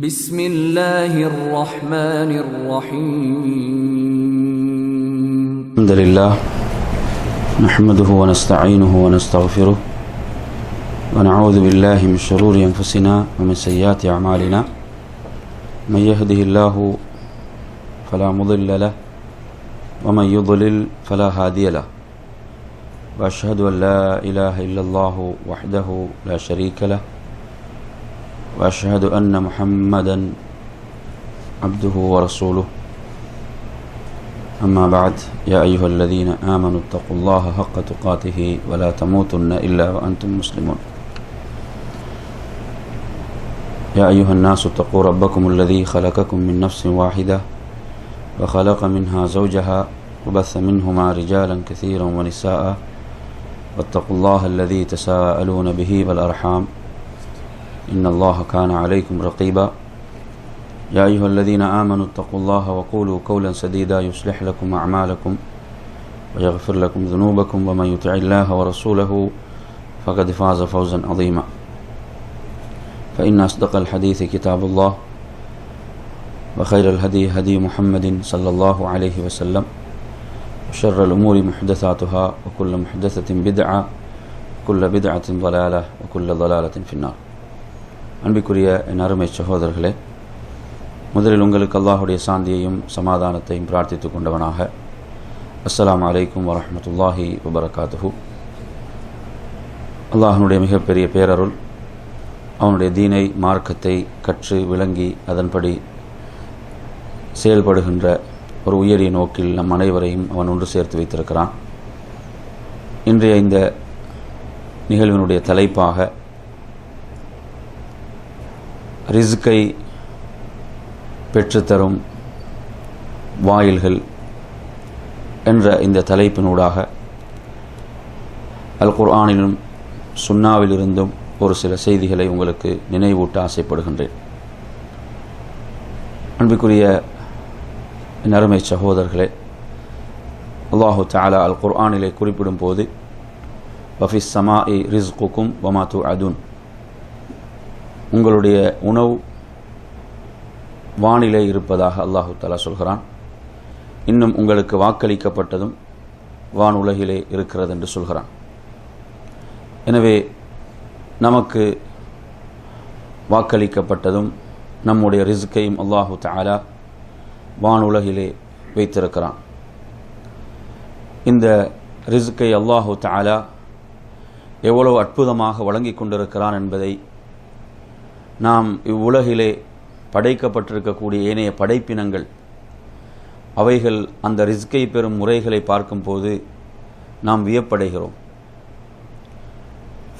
بسم الله الرحمن الرحيم الحمد لله نحمده ونستعينه ونستغفره ونعوذ بالله من شرور أنفسنا ومن سيئات أعمالنا من يهده الله فلا مضل له ومن يضلل فلا هادي له وأشهد أن لا إله إلا الله وحده لا شريك له وأشهد أن محمدا عبده ورسوله أما بعد يا أيها الذين آمنوا اتقوا الله حق تقاته ولا تموتن إلا وأنتم مسلمون يا أيها الناس اتقوا ربكم الذي خلقكم من نفس واحدة وخلق منها زوجها وبث منهما رجالا كثيرا ونساء واتقوا الله الذي تساءلون به والأرحام إن الله كان عليكم رقيبا يا أيها الذين آمنوا اتقوا الله وقولوا قولا سديدا يصلح لكم أعمالكم ويغفر لكم ذنوبكم ومن يطع الله ورسوله فقد فاز فوزا عظيما فإن أصدق الحديث كتاب الله وخير الهدي هدي محمد صلى الله عليه وسلم وشر الأمور محدثاتها وكل محدثة بدعة وكل بدعة ضلالة وكل ضلالة في النار அன்பிற்குரிய என் அருமை சகோதரர்களே, முதலில் உங்களுக்கு அல்லாஹுடைய சாந்தியையும் சமாதானத்தையும் பிரார்த்தித்து கொண்டவனாக அஸ்ஸலாமு அலைக்கும் வரஹ்மத்துல்லாஹி வபரகாத்துஹு. அல்லாஹனுடைய மிகப்பெரிய பேரருள், அவனுடைய தீனை மார்க்கத்தை கற்று விளங்கி அதன்படி செயல்படுகின்ற ஒரு உயரிய நோக்கில் நம் அனைவரையும் அவன் ஒன்று சேர்த்து வைத்திருக்கிறான். இன்றைய இந்த நிகழ்வினுடைய தலைப்பாக ரிஸ்கை பெற்றுத்தரும் வாயில்கள் என்ற இந்த தலைப்பினூடாக அல் குர்ஆனிலும் சுன்னாவிலிருந்தும் ஒரு சில செய்திகளை உங்களுக்கு நினைவூட்ட ஆசைப்படுகின்றேன். அன்பிற்குரிய என் அருமை சகோதரர்களே, அல்லாஹு தஆலா அல் குர்ஆனிலே குறிப்பிடும் போது வஃபிஸ் ஸமாஇ ரிஸ்குக்கும் வமா துஅதுன், உங்களுடைய உணவு வானிலை இருப்பதாக அல்லாஹு தஆலா சொல்கிறான். இன்னும் உங்களுக்கு வாக்களிக்கப்பட்டதும் வானுலகிலே இருக்கிறது என்று சொல்கிறான். எனவே நமக்கு வாக்களிக்கப்பட்டதும் நம்முடைய ரிஸ்கையும் அல்லாஹு தஆலா வானுலகிலே வைத்திருக்கிறான். இந்த ரிஸ்கை அல்லாஹு தஆலா எவ்வளவு அற்புதமாக வழங்கி கொண்டிருக்கிறான் என்பதை நாம் இவ்வுலகிலே படைக்கப்பட்டிருக்கக்கூடிய ஏனைய படைப்பினங்கள் அவைகள் அந்த ரிஸ்கை பெறும் முறைகளை பார்க்கும்போது நாம் வியப்படைகிறோம்.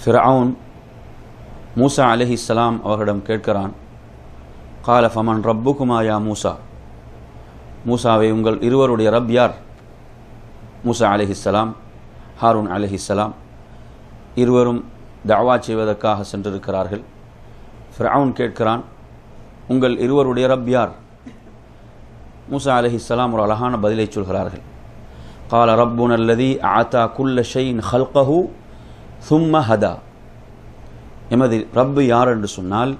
ஃபிர்அவுன் மூசா அலைஹிஸ்ஸலாம் அவர்களிடம் கேட்கிறான், கால ஃபமன் ரப்புகுமா யா மூசா, மூசாவை உங்கள் இருவருடைய ரப் யார்? மூசா அலைஹிஸ்ஸலாம், ஹாரூன் அலைஹிஸ்ஸலாம் இருவரும் தஅவா செய்வதற்காக சென்றிருக்கிறார்கள். ஃபிர்அவுன் கேட்கிறான், உங்கள் இருவருடைய ரப் யார்? மூசா அலைஹிஸ்ஸலாம் ஒரு அழகான பதிலை சொல்கிறார்கள். கால ரப்புன அல்லதி ஆதா குல்ல ஷைஇன் ஹல்கஹு சும்ம ஹதா, எமது ரப்பு யார் என்று சொன்னால்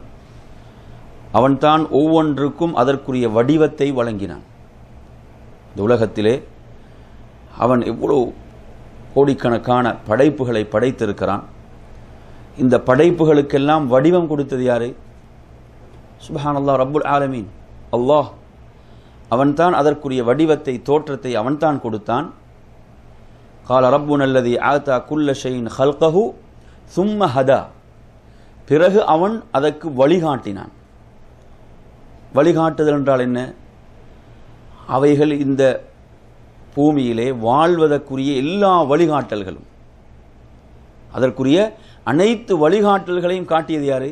அவன்தான் ஒவ்வொன்றுக்கும் அதற்குரிய வடிவத்தை வழங்கினான். இந்த உலகத்திலே அவன் எவ்வளவு கோடிக்கணக்கான படைப்புகளை படைத்திருக்கிறான். இந்த படைப்புகளுக்கெல்லாம் வடிவம் கொடுத்தது யாரு? சுப்ஹானல்லாஹ், ரப்புல் ஆலமீன் அல்லாஹ். அவன்தான் அதற்குரிய வடிவத்தை, தோற்றத்தை அவன்தான் கொடுத்தான். கால ரப்புன அல்லதி ஆதா குல்ல ஷைஇன் ஹல்கஹு சும்ம ஹதா, பிறகு அவன் அதற்கு வழிகாட்டினான். வழிகாட்டுதல் என்றால் என்ன? அவைகள் இந்த பூமியிலே வாழ்வதற்குரிய எல்லா வழிகாட்டல்களும், அதற்குரிய அனைத்து வழிகாட்டல்களையும் காட்டியது யாரு?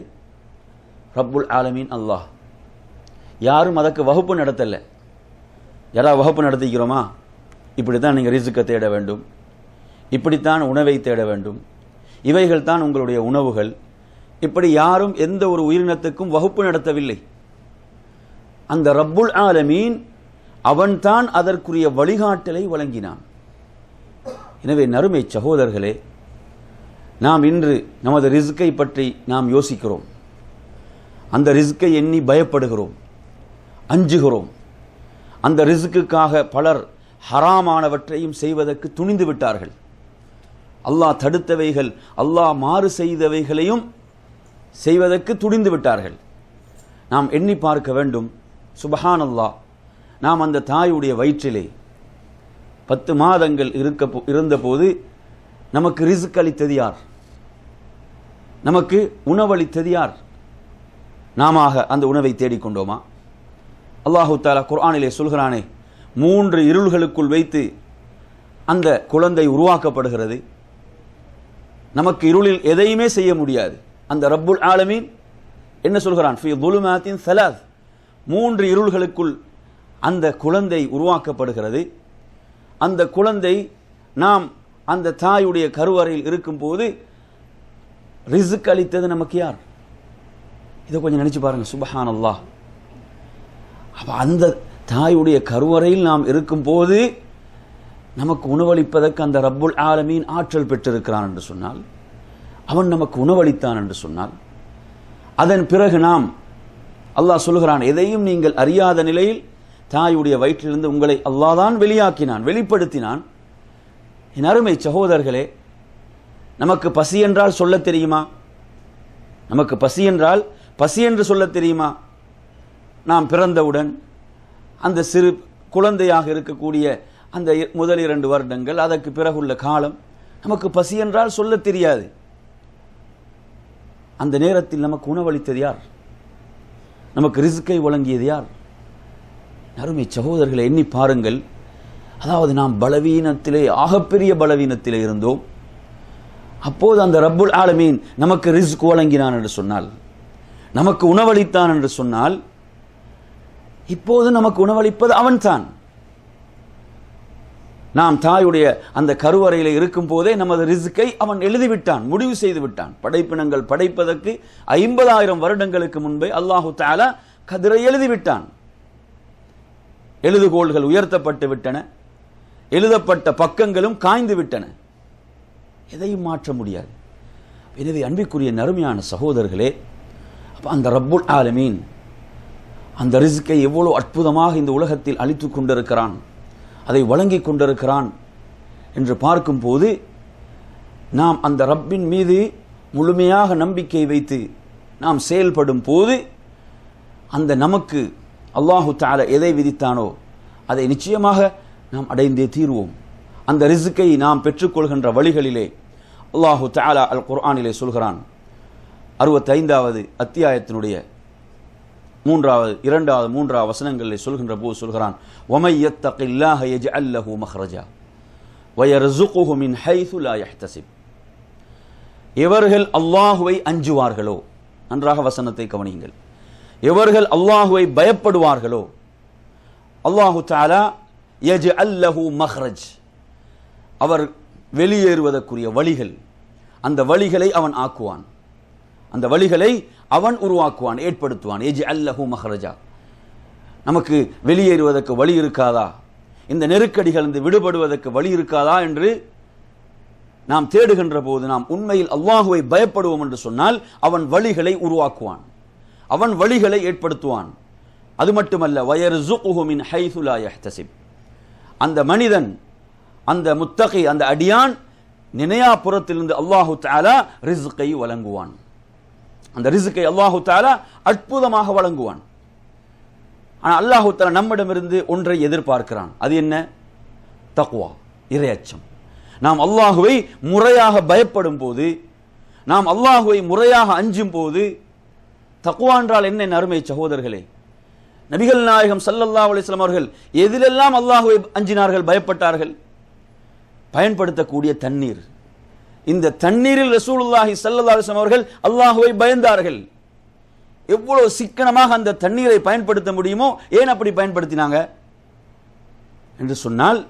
ரப்புல் ஆலமீன் அல்லாஹ். யாரும் அதற்கு வகுப்பு நடத்தல. யாராவது வகுப்பு நடத்திக்கிறோமா? இப்படித்தான் நீங்கள் ரிஸ்கை தேட வேண்டும், இப்படித்தான் உணவை தேட வேண்டும், இவைகள் தான் உங்களுடைய உணவுகள். இப்படி யாரும் எந்த ஒரு உயிரினத்துக்கும் வகுப்பு நடத்தவில்லை. அந்த ரப்புல் ஆலமீன் அவன்தான் அதற்குரிய வழிகாட்டலை வழங்கினான். எனவே நறுமை சகோதரர்களே, நாம் இன்று நமது ரிஸ்கை பற்றி நாம் யோசிக்கிறோம். அந்த ரிஸ்கை எண்ணி பயப்படுகிறோம், அஞ்சுகிறோம். அந்த ரிஸ்க்குக்காக பலர் ஹராமானவற்றையும் செய்வதற்கு துணிந்து விட்டார்கள். அல்லாஹ் தடுத்தவைகள், அல்லாஹ் மாறு செய்தவைகளையும் செய்வதற்கு துணிந்து விட்டார்கள். நாம் எண்ணி பார்க்க வேண்டும், சுப்ஹானல்லாஹ், நாம் அந்த தாயுடைய வயிற்றிலே 10 மாதங்கள் இருந்தபோது நமக்கு ரிஸ்க் அளித்தது யார்? நமக்கு உணவளித்தது யார்? நாம அந்த உணவை தேடிக்கொண்டோமா? அல்லாஹு தஆலா குர்ஆனிலே சொல்கிறானே, 3 இருள்களுக்குள் வைத்து அந்த குழந்தை உருவாக்கப்படுகிறது. நமக்கு இருளில் எதையுமே செய்ய முடியாது. அந்த ரப்புல் ஆலமீன் என்ன சொல்கிறான்? ஃபீ ظுலுமாத்தின் ஸலாஸ், 3 இருள்களுக்குள் அந்த குழந்தை உருவாக்கப்படுகிறது. அந்த குழந்தை நாம் அந்த தாயுடைய கருவறையில் இருக்கும்போது ரிஸ்க் அளித்தது நமக்கு யார்? இதை கொஞ்சம் நினைச்சு பாருங்க. சுப்ஹானல்லாஹ். அப்ப அந்த தாயுடைய கருவறையில் நாம் இருக்கும்போது நமக்கு உணவளிப்பதற்கு அந்த ரப்புல் ஆலமீன் ஆற்றல் பெற்றிருக்கிறான் என்று சொன்னால், அவன் நமக்கு உணவளித்தான் என்று சொன்னால், அதன் பிறகு நாம், அல்லாஹ் சொல்கிறான், எதையும் நீங்கள் அறியாத நிலையில் தாயுடைய வயிற்றிலிருந்து உங்களை அல்லாஹ் தான் வெளியாக்கினான், வெளிப்படுத்தினான். என் அருமை சகோதரர்களே, நமக்கு பசி என்றால் சொல்ல தெரியுமா? நமக்கு பசி என்றால் பசி என்று சொல்ல தெரியுமா? நாம் பிறந்தவுடன் அந்த சிறு குழந்தையாக இருக்கக்கூடிய அந்த முதல் 2 வருடங்கள், அதற்கு பிறகுள்ள காலம், நமக்கு பசி என்றால் சொல்ல தெரியாது. அந்த நேரத்தில் நமக்கு உணவளித்தது யார்? நமக்கு ரிஸ்கை வழங்கியது யார்? அருமை சகோதரர்களை எண்ணி பாருங்கள். அதாவது நாம் பலவீனத்திலே, ஆகப்பெரிய பலவீனத்திலே இருந்தோம். அப்போது அந்த ரப்புல் ஆலமீன் நமக்கு ரிஸ்க் வழங்கினான் என்று சொன்னால், நமக்கு உணவளித்தான் என்று சொன்னால், இப்போது நமக்கு உணவளிப்பது அவன்தான். நாம் தாயுடைய அந்த கருவறையில் இருக்கும் போதே நமது ரிஸ்கை அவன் எழுதிவிட்டான், முடிவு செய்து விட்டான். படைப்பினங்கள் படைப்பதற்கு 50,000 வருடங்களுக்கு முன்பே அல்லாஹு தஆலா கதிரை எழுதிவிட்டான். எழுதுகோள்கள் உயர்த்தப்பட்டு விட்டன, எழுதப்பட்ட பக்கங்களும் காய்ந்து விட்டன. எதையும் மாற்ற முடியாது. எனவே அன்பிற்குரிய நறுமையான சகோதரர்களே, அந்த ரப்புல் ஆலமீன் அந்த ரிஸ்கை எவ்வளவு அற்புதமாக இந்த உலகத்தில் அளித்துக் கொண்டிருக்கிறான், அதை வழங்கிக் கொண்டிருக்கிறான் என்று பார்க்கும் போது, நாம் அந்த ரப்பின் மீது முழுமையாக நம்பிக்கை வைத்து நாம் செயல்படும் போது, அந்த நமக்கு அல்லாஹு தஆலா எதை விதித்தானோ அதை நிச்சயமாக நாம் அடைந்தே தீர்வோம். அந்த ரிஸ்கை நாம் பெற்றுக்கொள்கின்ற வழிகளிலே அல்லாஹு தஆலா அல் குர்ஆனிலே சொல்கிறான். 65வது அத்தியாயத்தினுடைய 2வது 3வது வசனங்களிலே சொல்கின்ற போது சொல்கிறான், وَمَن يَتَّقِ اللَّهَ يَجْعَل لَّهُ مَخْرَجًا وَيَرْزُقْهُ مِنْ حَيْثُ لَا يَحْتَسِبُ. எவர்கள் அல்லாஹுவை அஞ்சுவார்களோ, நன்றாக வசனத்தை கவனியுங்கள், எவர்கள் அல்லாஹுவை பயப்படுவார்களோ, அல்லாஹு தஆலா யஜ்அல் லஹு மக்ரஜ், அவர் வெளியேறுவதற்குரிய வழிகள், அந்த வழிகளை அவன் ஆக்குவான், அந்த வழிகளை அவன் உருவாக்குவான், ஏற்படுத்துவான். யஜ்அல் லஹு மக்ரஜா, நமக்கு வெளியேறுவதற்கு வழி இருக்காதா, இந்த நெருக்கடிகள் இருந்து விடுபடுவதற்கு வழி இருக்காதா என்று நாம் தேடுகின்ற போது, நாம் உண்மையில் அல்லாஹுவை பயப்படுவோம் என்று சொன்னால் அவன் வழிகளை உருவாக்குவான், அவன் வழிகளை ஏற்படுத்துவான். அது மட்டுமல்ல, வயர்ஸுகுஹு மின் ஹைஸு லா யஹ்தஸிப், அந்த மனிதன், அந்த முத்தகி, அந்த அடியான் நினையா புறத்திலிருந்து அல்லாஹு தஆலா ரிஸ்கை வழங்குவான். அந்த ரிஸ்கை அல்லாஹு தஆலா அற்புதமாக வழங்குவான். ஆனால் அல்லாஹு தஆலா நம்மிடமிருந்து ஒன்றை எதிர்பார்க்கிறான். அது என்ன? தக்வா, இறையச்சம். நாம் அல்லாஹுவை முறையாக பயப்படும் போது, நாம் அல்லாஹுவை முறையாக அஞ்சும் போது, தக்வா என்றால் என்ன அருமை சகோதரர்களே? நபிகள் நாயகம் ஸல்லல்லாஹு அலைஹி வஸல்லம் அவர்கள் எதிலெல்லாம் அல்லாஹுவை அஞ்சினார்கள், பயப்பட்டார்கள்? பயன்படுத்தக்கூடிய தண்ணீர், இந்த தண்ணீரில் ரசூலுல்லாஹி ஸல்லல்லாஹு அலைஹி வஸல்லம் அவர்கள் அல்லாஹுவை பயந்தார்கள். எவ்வளவு சிக்கனமாக அந்த தண்ணீரை பயன்படுத்த முடியுமோ, ஏன் அப்படி பயன்படுத்தினாங்க என்று சொன்னால்,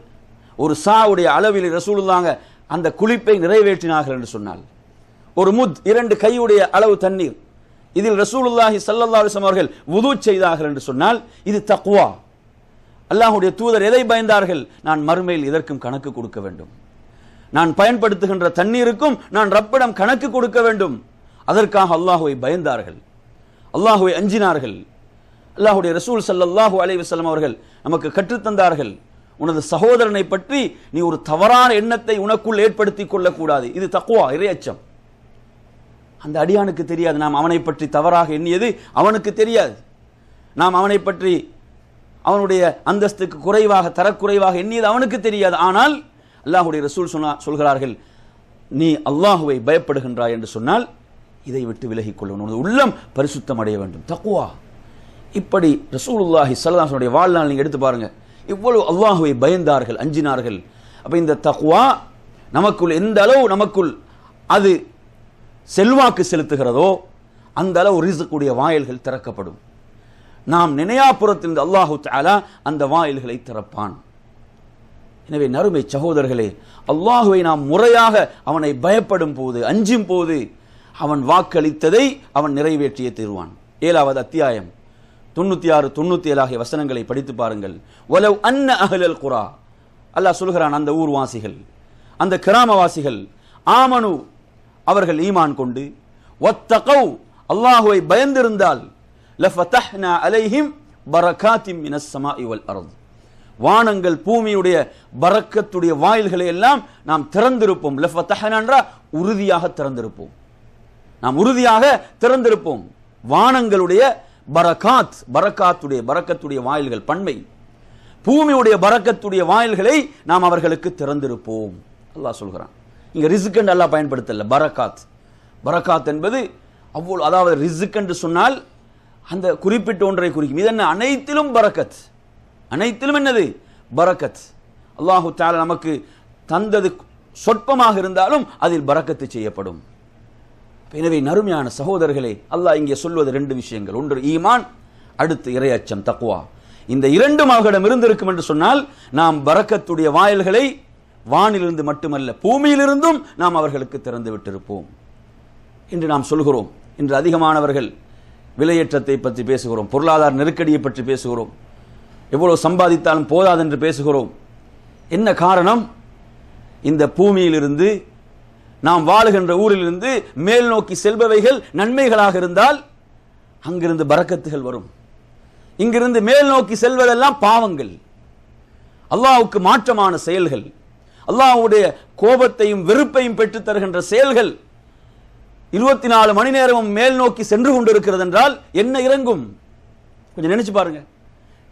ஒரு சாவுடைய அளவில் ரசூலுல்லாஹ் அந்த குளிப்பை நிறைவேற்றினார்கள் என்று சொன்னால், ஒரு முத் 2 கையுடைய அளவு தண்ணீர், இதில் ரசூலுல்லாஹி ஸல்லல்லாஹு அலைஹி வஸல்லம் அவர்கள் வுது செய்தார்கள் என்று சொன்னால் இது தக்வா. அல்லாஹ்வுடைய தூதர் எதை பயந்தார்கள்? நான் மறுமையில் இதற்கும் கணக்கு கொடுக்க வேண்டும், நான் பயன்படுத்துகின்ற தண்ணீருக்கும் நான் ரப்பிடம் கணக்கு கொடுக்க வேண்டும். அதற்காக அல்லாஹ்வை பயந்தார்கள். அல்லாஹுவை அஞ்சினார்கள். அல்லாஹுடைய ரசூல் ஸல்லல்லாஹு அலைஹி வஸல்லம் அவர்கள் நமக்கு கற்றுத்தந்தார்கள், உனது சகோதரனை பற்றி நீ ஒரு தவறான எண்ணத்தை உனக்குள் ஏற்படுத்திக் கொள்ளக்கூடாது. இது தக்வா, இறையச்சம். அந்த அடியானுக்கு தெரியாது நாம் அவனை பற்றி தவறாக எண்ணியது, அவனுக்கு தெரியாது. நாம் அவனை பற்றி அவனுடைய அந்தஸ்துக்கு குறைவாக தரக்குறைவாக எண்ணியது அவனுக்கு தெரியாது. ஆனால் அல்லாஹுடைய ரசூல் சொல்கிறார்கள், நீ அல்லாஹுவை பயப்படுகின்றாய் என்று சொன்னால் இதை விட்டு விலகிக் கொள்ளணும், உனது உள்ளம் பரிசுத்தம் அடைய வேண்டும். தக்வா. இப்படி ரசூலுல்லாஹி ஸல்லல்லாஹு அலைஹி வஸல்லம் வாழ்நாள் நீங்க எடுத்து பாருங்க, இவ்வளவு அல்லாஹுவை பயந்தார்கள், அஞ்சினார்கள். அப்ப இந்த தக்வா நமக்குள் எந்த அளவு நமக்குள் அது செல்வாக்கு செலுத்துகிறதோ அந்த அளவு ரிஸ்குடைய வாயில்கள் திறக்கப்படும். நாம் நினையாப்புறத்திலிருந்து அல்லாஹு தஆலா அந்த வாயில்களை திறப்பான். எனவே நறுமை சகோதரர்களே, அல்லாஹுவை நாம் முறையாக அவனை பயப்படும் போது, அஞ்சும் போது அவன் வாக்களித்ததை அவன் நிறைவேற்றிய தீர்வான். 7வது அத்தியாயம் 96, 97 ஆகிய வசனங்களை படித்து பாருங்கள். வலவ் அன்ன அஹ்லல் குரா, அல்லாஹ் சொல்கிறான், அந்த ஊர்வாசிகள், அந்த கிராமவாசிகள், ஆமனு, அவர்கள் ஈமான் கொண்டு, வத்தகவ், அல்லாஹுவை பயந்திருந்தால், லஃபதஹ்னா அலைஹிம் பரகாத்தின் மினஸ் ஸமாஇ வல் அர்த், வானங்கள் பூமியுடைய பரக்கத்துடைய வாயில்களை எல்லாம் நாம் திறந்திருப்போம். லஃபதஹ்னா என்ற உறுதியாக திறந்திருப்போம், நாம் உறுதியாக திறந்திருப்போம். வானங்களுடைய பரகாத், பரக்கத்துடைய வாயில்கள் பன்மை, பூமியுடைய பரக்கத்துடைய வாயில்களை நாம் அவர்களுக்கு திறந்திருப்போம். அல்லாஹ் சொல்கிறான். இங்க ரிஸ்க் என்று அல்லாஹ் பயன்படுத்தல, பரக்காத். பரக்காத் என்பது அவ்வளவு, அதாவது ரிஸ்க் என்று சொன்னால் அந்த குறிப்பிட்ட ஒன்றை குறிக்கும். இது என்ன? அனைத்திலும் பரக்கத், அனைத்திலும் என்னது? பரக்கத். அல்லாஹு தஆலா நமக்கு தந்தது சொற்பமாக இருந்தாலும் அதில் பரக்கத்து செய்யப்படும். எனவே நறுமையான சகோதரர்களே, அல்லாஹ் இங்கே சொல்வது 2 விஷயங்கள். ஒன்று ஈமான், அடுத்து இறையச்சம், தக்வா. இந்த 2 அவர்களிடம் இருந்திருக்கும் என்று சொன்னால் நாம் பரக்கத்துடைய வாயில்களை வானிலிருந்து மட்டுமல்ல பூமியிலிருந்தும் நாம் அவர்களுக்கு திறந்து விட்டிருப்போம் என்று நாம் சொல்கிறோம். இன்று அதிகமானவர்கள் விலையேற்றத்தை பற்றி பேசுகிறோம், பொருளாதார நெருக்கடியை பற்றி பேசுகிறோம், எவ்வளவு சம்பாதித்தாலும் போதாது என்று பேசுகிறோம். என்ன காரணம்? இந்த பூமியிலிருந்து, நாம் வாழுகின்ற ஊரிலிருந்து மேல் நோக்கி செல்பவைகள் நன்மைகளாக இருந்தால் அங்கிருந்து பரக்கத்துகள் வரும். இங்கிருந்து மேல் நோக்கி செல்வதெல்லாம் பாவங்கள், அல்லாஹ்வுக்கு மாற்றமான செயல்கள், அல்லாஹ்வுடைய கோபத்தையும் வெறுப்பையும் பெற்றுத் தருகின்ற செயல்கள் 24 மணி நேரமும் மேல் நோக்கி சென்று கொண்டிருக்கிறது என்றால் என்ன இறங்கும்? கொஞ்சம் நினைச்சு பாருங்க.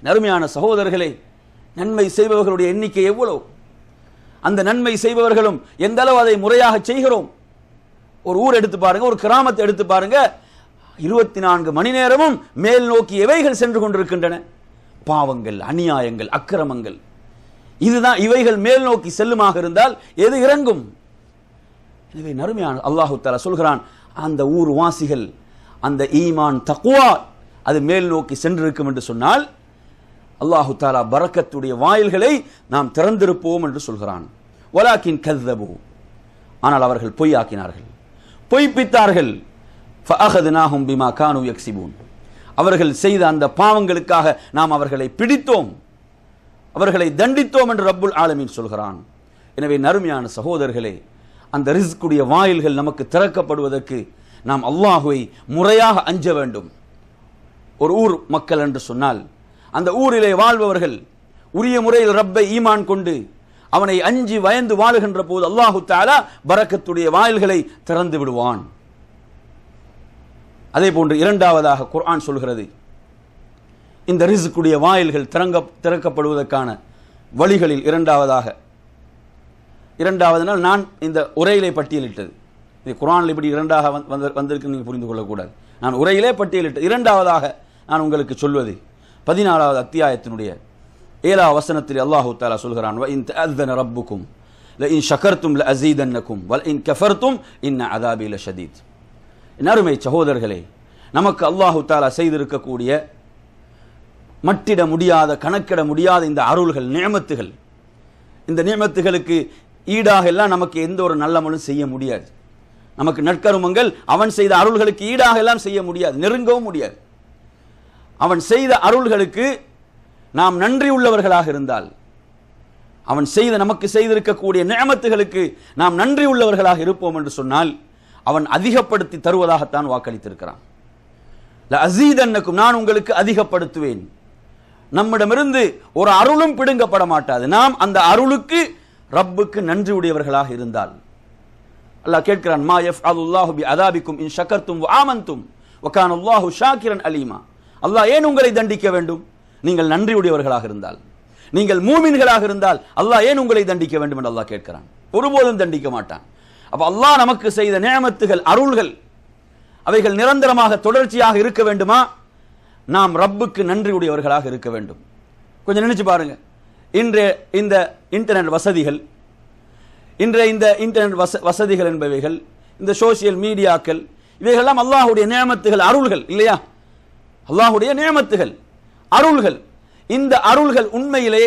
நறுமையான சகோதரர்களே, நன்மை செய்பவர்களுடைய எண்ணிக்கை எவ்வளவு? அந்த நன்மை செய்பவர்களும் எந்த அளவு அதை முறையாக செய்கிறோம்? ஒரு ஊர் எடுத்து பாருங்க, ஒரு கிராமத்தை எடுத்து பாருங்க, 24 மணி நேரமும் மேல் நோக்கி எவைகள் சென்று கொண்டிருக்கின்றன? பாவங்கள், அநியாயங்கள், அக்கிரமங்கள். இதுதான். இவைகள் மேல் நோக்கி செல்லுமாக இருந்தால் எது இறங்கும்? எனவே நறுமையான அல்லாஹு தஆலா சொல்கிறான், அந்த ஊர் வாசிகள், அந்த ஈமான் தக்வா அது மேல் நோக்கி சென்றிருக்கும் என்று சொன்னால் அல்லாஹு தஆலா பரக்கத்துடைய வாயில்களை நாம் திறந்திருப்போம் என்று சொல்கிறான். வலாக்கின் கذبு, ஆனால் அவர்கள் பொய்யாக்கினார்கள், பொய்ப்பித்தார்கள். ஃபஅഖذனாஹும் பிமா கானூ யக்ஸிபூன், அவர்கள் செய்த அந்த பாவங்களுக்காக நாம் அவர்களை பிடித்தோம், அவர்களை தண்டித்தோம் என்று ரப்புல் ஆலமீன் சொல்கிறான். எனவே நறுமையான சகோதரர்களே, அந்த ரிஸ்குடைய வாயில்கள் நமக்கு திறக்கப்படுவதற்கு நாம் அல்லாஹுவை முறையாக அஞ்ச வேண்டும். ஒரு ஊர் மக்கள் என்று சொன்னால் அந்த ஊரிலே வாழ்பவர்கள் உரிய முறையில் ரப்பை ஈமான் கொண்டு அவனை அஞ்சி பயந்து வாழுகின்ற போது அல்லாஹு தஆலா பரக்கத்துடைய வாயில்களை திறந்து விடுவான். அதே போன்று இரண்டாவதாக குர்ஆன் சொல்கிறது, இந்த ரிஸ்குடைய வாயில்கள் திறக்கப்படுவதற்கான வழிகளில் இரண்டாவது நாள் நான் இந்த உரையிலே பட்டியலிட்டது. இது குர்ஆனில் இப்படி இரண்டாக வந்திருக்கு நீங்கள் புரிந்து கொள்ளக்கூடாது. நான் உரையிலே பட்டியலிட்டது. இரண்டாவதாக நான் உங்களுக்கு சொல்வது 14வது அத்தியாயத்தினுடைய 7வது வசனத்தில் அல்லாஹு தஆலா சொல்கிறான், வ இன் தஅذன ரப்புக்கும் ல இன் ஷகர்தும் ல அஸீதன்னக்கும் வ இன் கஃபர்தும் இன்ன அஸாபி லஷதீத். நறுமை சகோதரர்களே, நமக்கு அல்லாஹு தஆலா செய்திருக்கக்கூடிய மட்டிட முடியாத, கணக்கிட முடியாத இந்த அருள்கள், நிஅமத்துகள், இந்த நிஅமத்துகளுக்கு ஈடாக எல்லாம் நமக்கு எந்த ஒரு நல்லமலும் செய்ய முடியாது. நமக்கு நற்கருமங்கள் அவன் செய்த அருள்களுக்கு ஈடாக எல்லாம் செய்ய முடியாது, நெருங்கவும் முடியாது. அவன் செய்த அருள்களுக்கு நாம் நன்றி உள்ளவர்களாக இருந்தால், அவன் செய்த நமக்கு செய்திருக்கக்கூடிய நிஅமத்துகளுக்கு நாம் நன்றி உள்ளவர்களாக இருப்போம் என்று சொன்னால் அவன் அதிகப்படுத்தி தருவதாகத்தான் வாக்களித்திருக்கிறான். லஅஸீதன்னக்கும், நான் உங்களுக்கு அதிகப்படுத்துவேன். நம்மிடமிருந்து ஒரு அருளும் பிடுங்கப்பட மாட்டாது. நாம் அந்த அருளுக்கு ரப்புக்கு நன்றி உடையவர்களாக இருந்தால். அல்லாஹ் கேட்கிறான், மா யஃப்அலுல்லாஹு பிஅதாபிக்கும் இன் ஷக்கர்தும் வ ஆமன்தும் வ கானல்லாஹு ஷாக்கிரன் அலீமா. அல்லாஹ் ஏன் உங்களை தண்டிக்க வேண்டும்? நீங்கள் நன்றி உடையவர்களாக இருந்தால், நீங்கள் மூமின்களாக இருந்தால் அல்லாஹ் ஏன் உங்களை தண்டிக்க வேண்டும் என்று அல்லாஹ் கேட்கிறான். ஒருபோதும் தண்டிக்க மாட்டான். அப்ப அல்லாஹ் நமக்கு செய்த நிஅமத்துகள், அருள்கள், அவைகள் நிரந்தரமாக தொடர்ச்சியாக இருக்க வேண்டுமா? நாம் ரப்புக்கு நன்றி உடையவர்களாக இருக்க வேண்டும். கொஞ்சம் நினைச்சு பாருங்க, இன்றைய இந்த இன்டர்நெட் வசதிகள், இன்றைய இந்த இன்டர்நெட் வசதிகள் என்பவைகள், இந்த சோசியல் மீடியாக்கள், இவைகளெல்லாம் அல்லாஹ்வுடைய நிஅமத்துகள், அருள்கள் இல்லையா? அல்லாஹ்வுடைய நிஅமத்துகள், அருள்கள். இந்த அருள்கள் உண்மையிலே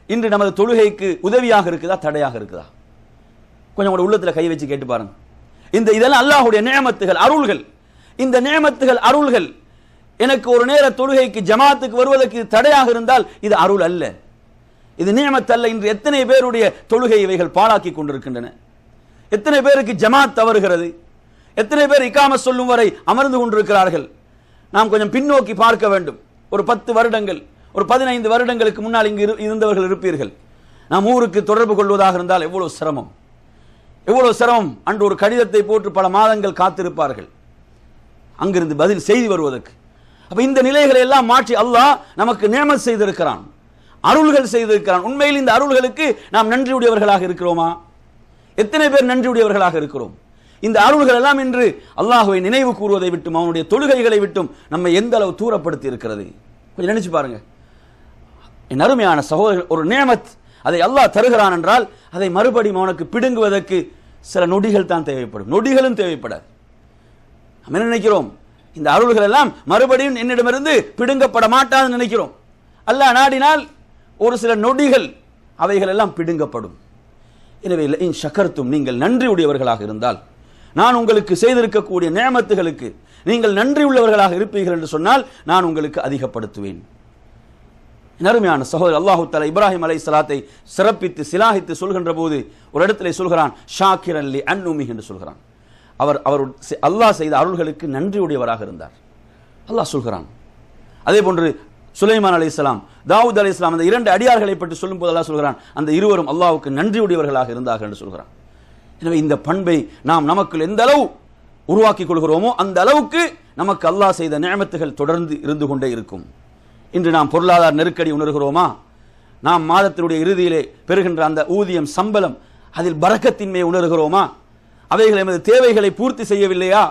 இன்று நமது தொழுகைக்கு உதவியாக இருக்குதா, தடையாக இருக்குதா? கொஞ்சம் உங்களோட உள்ளத்தில் கை வச்சு கேட்டு பாருங்க. இதெல்லாம் அல்லாஹ்வுடைய நிஅமத்துகள், அருள்கள். இந்த நிஅமத்துகள், அருள்கள் எனக்கு ஒரு நேர தொழுகைக்கு ஜமாத்துக்கு வருவதற்கு இது தடையாக இருந்தால் இது அருள் அல்ல, இது நிஅமத் அல்ல. இன்று எத்தனை பேருடைய தொழுகை இவைகள் பாழாக்கி கொண்டிருக்கின்றன. எத்தனை பேருக்கு ஜமாத் தவறுகிறது, எத்தனை பேர் இகாமத் சொல்லும் வரை அமர்ந்து கொண்டிருக்கிறார்கள். நாம் கொஞ்சம் பின்னோக்கி பார்க்க வேண்டும். ஒரு 10 வருடங்கள், ஒரு 15 வருடங்களுக்கு முன்னால் இங்கு இருந்தவர்கள் இருப்பீர்கள். நாம் ஊருக்கு தொடர்பு கொள்வதாக இருந்தால் எவ்வளவு சிரமம், எவ்வளவு சிரமம். அன்று ஒரு கடிதத்தை போட்டு பல மாதங்கள் காத்திருப்பார்கள் அங்கிருந்து பதில் செய்தி வருவதற்கு. அப்ப இந்த நிலைகளை எல்லாம் மாற்றி அல்லாஹ் நமக்கு நிஅமத் செய்திருக்கிறான், அருள்கள் செய்திருக்கிறான். உண்மையில் இந்த அருள்களுக்கு நாம் நன்றியுடையவர்களாக இருக்கிறோமா? எத்தனை பேர் நன்றியுடையவர்களாக இருக்கிறோம்? இந்த அருள்கள் எல்லாம் இன்று அல்லாஹ்வை நினைவு கூறுவதை விட்டும், அவனுடைய தொழுகைகளை விட்டும் நம்மை எந்த அளவு தூரப்படுத்தி இருக்கிறது. கொஞ்சம் நினைச்சு பாருங்க. என் அருமையான சகோதரர்கள், ஒரு நிஅமத் அதை அல்லாஹ் தருகிறான் என்றால் அதை மறுபடியும் அவனுக்கு பிடுங்குவதற்கு சில நொடிகள் தான் தேவைப்படும், நொடிகளும் தேவைப்படாது. நம்ம என்ன நினைக்கிறோம்? இந்த அருள்கள் எல்லாம் மறுபடியும் என்னிடமிருந்து பிடுங்கப்பட மாட்டாதுன்னு நினைக்கிறோம். அல்லாஹ் நாடினால் ஒரு சில நொடிகள் அவைகள் எல்லாம் பிடுங்கப்படும். எனவே இன் ஷக்கர்தும், நீங்கள் நன்றி உடையவர்களாக இருந்தால், நான் உங்களுக்கு செய்திருக்கக்கூடிய நிஅமத்துகளுக்கு நீங்கள் நன்றி உள்ளவர்களாக இருப்பீர்கள் என்று சொன்னால் நான் உங்களுக்கு அதிகப்படுத்துவேன். அருமையான சகோதரர், அல்லாஹு தஆலா இப்ராஹிம் அலைஹிஸ்ஸலாத்தை சிறப்பித்து சிலாகித்து சொல்கின்ற போது ஒரு இடத்திலே சொல்கிறான், ஷாக்கிரன் லி அன்உமி என்று சொல்கிறான். அவர் அல்லாஹ் செய்த அருள்களுக்கு நன்றியுடையவராக இருந்தார், அல்லாஹ் சொல்கிறான். அதே போன்று சுலைமான் அலைஹிஸ்ஸலாம், தாவூத் அலைஹிஸ்ஸலாம், அந்த 2 அடியார்களை பற்றி சொல்லும் போது அல்லாஹ் சொல்கிறான், அந்த இருவரும் அல்லாஹ்வுக்கு நன்றியுடையவர்களாக இருந்தார்கள் என்று சொல்கிறான். எனவே இந்த பண்பை நாம் நமக்குள் எந்த அளவு உருவாக்கிக் கொள்கிறோமோ அந்த அளவுக்கு நமக்கு அல்லாஹ் செய்த நிஅமத்துகள் தொடர்ந்து இருந்து கொண்டே இருக்கும். இன்று நாம் பொருளாதார நெருக்கடி உணர்கிறோமா? நாம் மாதத்தினுடைய இறுதியிலே பெறுகின்ற அந்த ஊதியம், சம்பளம், அதில் பரக்கத்தின்மையை உணர்கிறோமா? அவைகள் எமது தேவைகளை பூர்த்தி செய்யவில்லையா?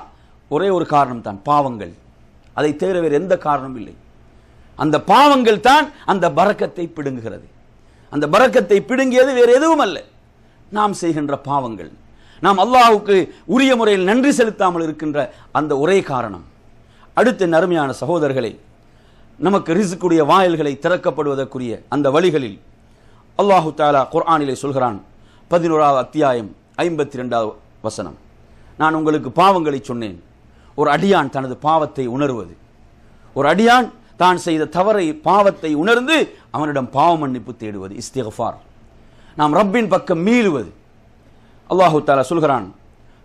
ஒரே ஒரு காரணம் தான், பாவங்கள். அதை தவிர வேறு எந்த காரணமும் இல்லை. அந்த பாவங்கள் தான் அந்த பரக்கத்தை பிடுங்குகிறது. அந்த பரக்கத்தை பிடுங்கியது வேறு எதுவும் அல்ல, நாம் செய்கின்ற பாவங்கள். நாம் அல்லாஹ்வுக்கு உரிய முறையில் நன்றி செலுத்தாமல் இருக்கின்ற அந்த ஒரே காரணம். அடுத்த அருமையான சகோதரர்களை, நமக்கு ரிஸ்குடைய வாயில்களை திறக்கப்படுவதற்குரிய அந்த வழிகளில் அல்லாஹு தஆலா குர்ஆனிலே சொல்கிறான். 11வது அத்தியாயம் 52வது வசனம், நான் உங்களுக்கு பாவங்களை சொன்னேன். ஒரு அடியான் தனது பாவத்தை உணர்வது, ஒரு அடியான் தான் செய்த தவறை, பாவத்தை உணர்ந்து அவனிடம் பாவ மன்னிப்பு தேடுவது, இஸ்திக்ஃபார், நாம் ரப்பின் பக்கம் மீளுவது. அல்லாஹு தஆலா சொல்கிறான்,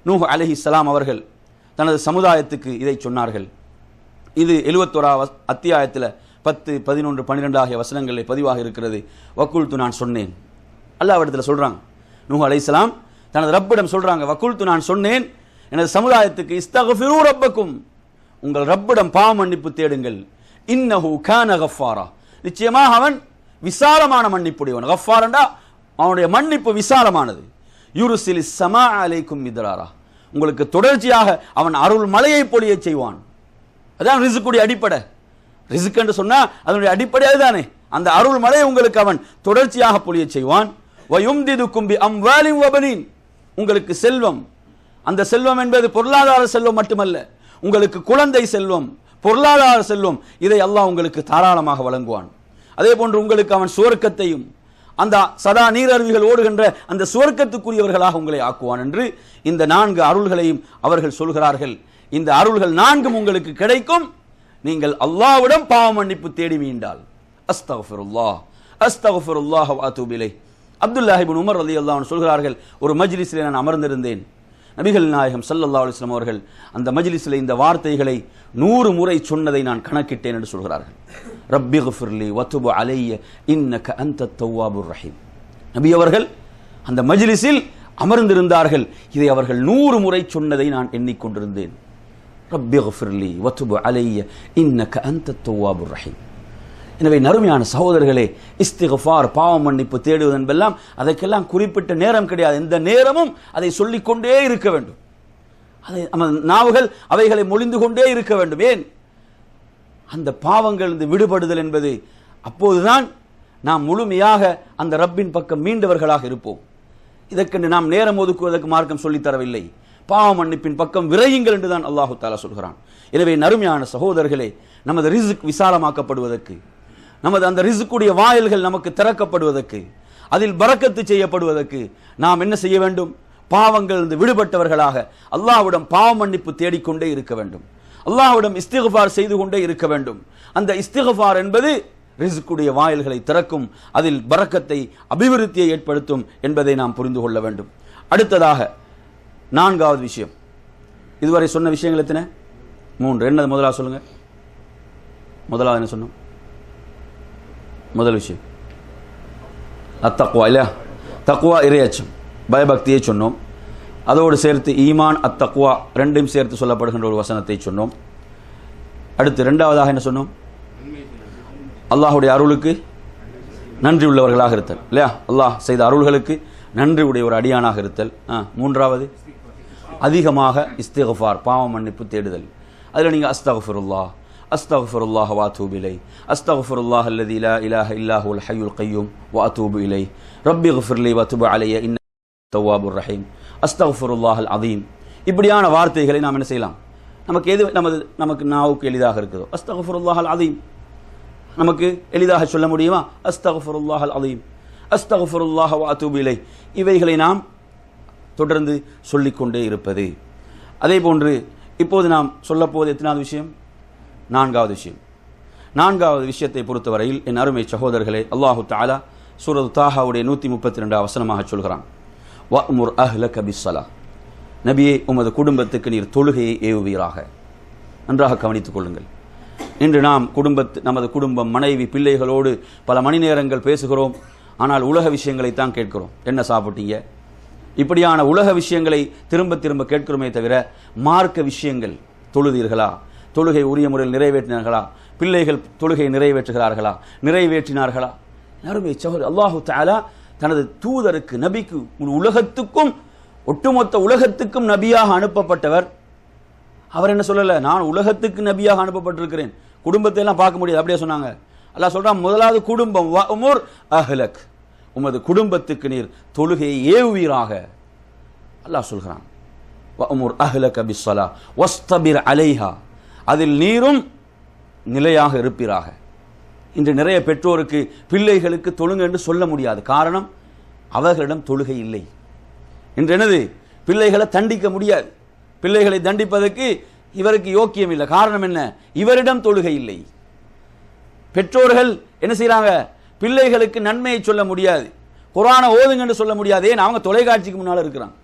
நூஹ் அலைஹிஸ்ஸலாம் அவர்கள் தனது சமுதாயத்துக்கு இதை சொன்னார்கள். இது 71வது அத்தியாயத்தில் 10, 11, 12 ஆகிய வசனங்களில் பதிவாக இருக்கிறது. வக்குல்து, நான் சொன்னேன். அல்லாஹ்விடத்தில் சொல்றாங்க, நூஹ் அலைஹிஸ்ஸலாம் தனது ரப்பிடம் சொல்றாங்க, வக்குல்து, நான் சொன்னேன் எனது சமுதாயத்துக்கு, இஸ்தக்ஃபிரு ரப்பக்கும், உங்கள் ரப்பிடம் பாவ மன்னிப்பு தேடுங்கள். இன்னஹு கான கஃபாரா, நிச்சயமாக அவன் விசாலமான மன்னிப்புடையவன். கஃபாரண்டா அவனுடைய மன்னிப்பு விசாலமானது. யுர்சிலிஸ் ஸமா அலைக்கும் மித்ராரா, உங்களுக்கு தொடர்ச்சியாக அவன் அருள் மழையை பொழிய செய்வான். அதான் ரிஸ்குடைய அடிப்படை. ரிஸ்க் என்று சொன்னா அதனுடைய அடிப்படை அதுதானே. அந்த அருள் மழையை உங்களுக்கு அவன் தொடர்ச்சியாக பொழிய செய்வான். வயும்திதுக்கும் பி அம்வாலின் வபனீன், உங்களுக்கு செல்வம், அந்த செல்வம் என்பது பொருளாதார செல்வம் மட்டுமல்ல, உங்களுக்கு குழந்தை செல்வம், பொருளாதார செல்வம், இதை அல்லாஹ் உங்களுக்கு தாராளமாக வழங்குவான். அதே போன்று உங்களுக்கு அவன் சுவர்க்கத்தையும், அந்த சதா நீரருவிகள் ஓடுகின்ற அந்த சுவர்க்கத்துக்குரியவர்களாக உங்களை ஆக்குவான் என்று இந்த 4 அருள்களையும் அவர்கள் சொல்கிறார்கள். இந்த அருள்கள் 4ம் உங்களுக்கு கிடைக்கும் நீங்கள் அல்லாஹ்விடம் பாவ மன்னிப்பு தேடி மீண்டால். அஸ்தக்ஃபிருல்லாஹ் அஸ்தக்ஃபிருல்லாஹ் வ அத்தூபு இலைஹ். அப்துல்லாஹ் இப்னு உமர் ரலியல்லாஹு அன்ஹு சொல்கிறார்கள், ஒரு மஜ்லிஸிலே நான் அமர்ந்திருந்தேன். நபிகள் நாயகம் ஸல்லல்லாஹு அலைஹி வஸல்லம் அவர்கள் அந்த மஜ்லிஸில் இந்த வார்த்தைகளை 100 முறை சொன்னதை நான் கணக்கிட்டேன் என்று சொல்கிறார்கள். ரப்பிக்ஃபிர்லி வதுப் அலைய இன்னக அன்தத் தவ்வாபுர் ரஹீம். நபி அவர்கள் அந்த மஜ்லிஸில் அமர்ந்திருந்தார்கள். இதை அவர்கள் 100 முறை சொன்னதை நான் எண்ணிக்கொண்டிருந்தேன். ரப்பிக்ஃபிர்லி வதுப் அலைய இன்னக அன்தத் தவ்வாபுர் ரஹீம். எனவே நறுமையான சகோதரர்களே, இஸ்திக்ஃபார் பாவ மன்னிப்பு தேடுவது என்பெல்லாம் அதற்கெல்லாம் குறிப்பிட்ட நேரம் கிடையாது. எந்த நேரமும் அதை சொல்லிக்கொண்டே இருக்க வேண்டும். அதை நாவுகள் அவைகளை மொழிந்து கொண்டே இருக்க வேண்டும். ஏன்? அந்த பாவங்கள் விடுபடுதல் என்பது அப்போதுதான் நாம் முழுமையாக அந்த ரப்பின் பக்கம் மீண்டவர்களாக இருப்போம். இதற்கென்று நாம் நேரம் ஒதுக்குவதற்கு மார்க்கம் சொல்லித்தரவில்லை. பாவ மன்னிப்பின் பக்கம் விரையுங்கள் என்றுதான் அல்லாஹு தஆலா சொல்கிறான். எனவே நறுமையான சகோதரர்களே, நமது ரிஸ்க் விசாலமாக்கப்படுவதற்கு, நமது அந்த ரிஸ்க்குடைய வாயில்கள் நமக்கு திறக்கப்படுவதற்கு, அதில் பரக்கத்து செய்யப்படுவதற்கு நாம் என்ன செய்ய வேண்டும்? பாவங்கள் விடுபட்டவர்களாக அல்லாஹ்விடம் பாவ மன்னிப்பு தேடிக்கொண்டே இருக்க வேண்டும். அல்லாஹ்விடம் இஸ்திக்ஃபார் செய்து கொண்டே இருக்க வேண்டும். அந்த இஸ்திக்ஃபார் என்பது ரிஸ்க்குடைய வாயில்களை திறக்கும், அதில் பரக்கத்தை அபிவிருத்தியை ஏற்படுத்தும் என்பதை நாம் புரிந்து கொள்ள வேண்டும். அடுத்ததாக 4வது விஷயம். இதுவரை சொன்ன விஷயங்கள் எத்தனை? 3. என்னது முதலாவது சொல்லுங்க. முதலாவது என்ன சொன்னோம்? முதல் விஷயம் அத்தக்வா, இல்லையா? தக்வா இறையச்சம், பயபக்தியை சொன்னோம். அதோடு சேர்த்து ஈமான் அத்தக்வா ரெண்டையும் சேர்த்து சொல்லப்படுகின்ற ஒரு வசனத்தை சொன்னோம். அடுத்து 2வதாக என்ன சொன்னோம்? அல்லாஹுடைய அருளுக்கு நன்றி உள்ளவர்களாக இருத்தல், இல்லையா? அல்லாஹ் செய்த அருள்களுக்கு நன்றி உடைய ஒரு அடியானாக இருத்தல். 3வது அதிகமாக இஸ்திக்ஃபார் பாவ மன்னிப்பு தேடுதல். அதில் நீங்கள் அஸ்தக்ஃபிருல்லாஹ் அஸ்தக்ஃபிருல்லாஹ் வ அதூபு இலைஹ், அஸ்தக்ஃபிருல்லாஹ் அல்லதீ லா இலாஹ இல்லா ஹுவல் ஹய்யுல் கய்யூம் வ அதூபு இலைஹ், ரப்பிக்ஃபிர்லி வ துப் அலைய இன்னக தவ்வாபுர் ரஹீம், அஸ்தக்ஃபிருல்லாஹல் அதீம். இப்படியான வார்த்தைகளை நாம் என்ன செய்யலாம்? நமக்கு எது நமக்கு நாவுக்கு எளிதாக இருக்குதோ, அஸ்தக்ஃபிருல்லாஹல் அதீம் நமக்கு எளிதாக சொல்ல முடியுமா? அஸ்தக்ஃபிருல்லாஹல் அதீம், அஸ்தக்ஃபிருல்லாஹ் வ அதூபு இலைஹ், இவைகளை நாம் தொடர்ந்து சொல்லிக்கொண்டே இருப்பது. அதே போன்று இப்போது நாம் சொல்லப்போவது எத்தனாவது விஷயம்? 4வது விஷயம். 4வது விஷயத்தை பொறுத்தவரையில் என் அருமை சகோதரர்களே, அல்லாஹு தஆலா சூரத்து தாஹாவுடைய 132 வசனமாக சொல்கிறான், வஅ்முர் அஹ்லக பிஸ்ஸலாஹ், நபியே உமது குடும்பத்துக்கு நீர் தொழுகையை ஏவுவீராக. நன்றாக கவனித்துக் கொள்ளுங்கள். இன்று நாம் நமது குடும்பம், மனைவி, பிள்ளைகளோடு பல மணி நேரங்கள் பேசுகிறோம். ஆனால் உலக விஷயங்களைத்தான் கேட்கிறோம். என்ன சாப்பிட்டீங்க? இப்படியான உலக விஷயங்களை திரும்ப திரும்ப கேட்கிறோமே தவிர மார்க்க விஷயங்கள், தொழுதீர்களா, தொழுகை உரிய முறையில் நிறைவேற்றினார்களா, பிள்ளைகள் தொழுகை நிறைவேற்றுகிறார்களா, நிறைவேற்றினார்களா? யாருமே சகோதரர், அல்லாஹு தஆலா தனது தூதருக்கு, நபிக்கு, உலகத்துக்கும் ஒட்டுமொத்த உலகத்துக்கும் நபியாக அனுப்பப்பட்டவர். அவர் என்ன சொல்லல, நான் உலகத்துக்கு நபியாக அனுப்பப்பட்டிருக்கிறேன், குடும்பத்தை எல்லாம் பார்க்க முடியாது, அப்படியே சொன்னாங்க. அல்லாஹ் சொல்றான், முதலாவது குடும்பம், வஅ்முர் அஹ்லக், உமது குடும்பத்துக்கு நீர் தொழுகையை ஏவுவீராக. அல்லாஹ் சொல்கிறான், வஅ்முர் அஹ்லக பிஸ்ஸலாஹ் வஸ்தபிர் அலைஹா, அதில் நீரும் நிலையாக இருப்பீராக. இன்று நிறைய பெற்றோருக்கு பிள்ளைகளுக்கு தொழுங்க என்று சொல்ல முடியாது. காரணம், அவர்களிடம் தொழுகை இல்லை. இன்று என்னது? பிள்ளைகளை தண்டிக்க முடியாது. பிள்ளைகளை தண்டிப்பதற்கு இவருக்கு யோக்கியம் இல்லை. காரணம் என்ன? இவரிடம் தொழுகை இல்லை. பெற்றோர்கள் என்ன செய்யறாங்க? பிள்ளைகளுக்கு நன்மையை சொல்ல முடியாது, குர்ஆனை ஓதுங்க என்று சொல்ல முடியாது. ஏன்? அவங்க தொலைக்காட்சிக்கு முன்னால் இருக்கிறாங்க.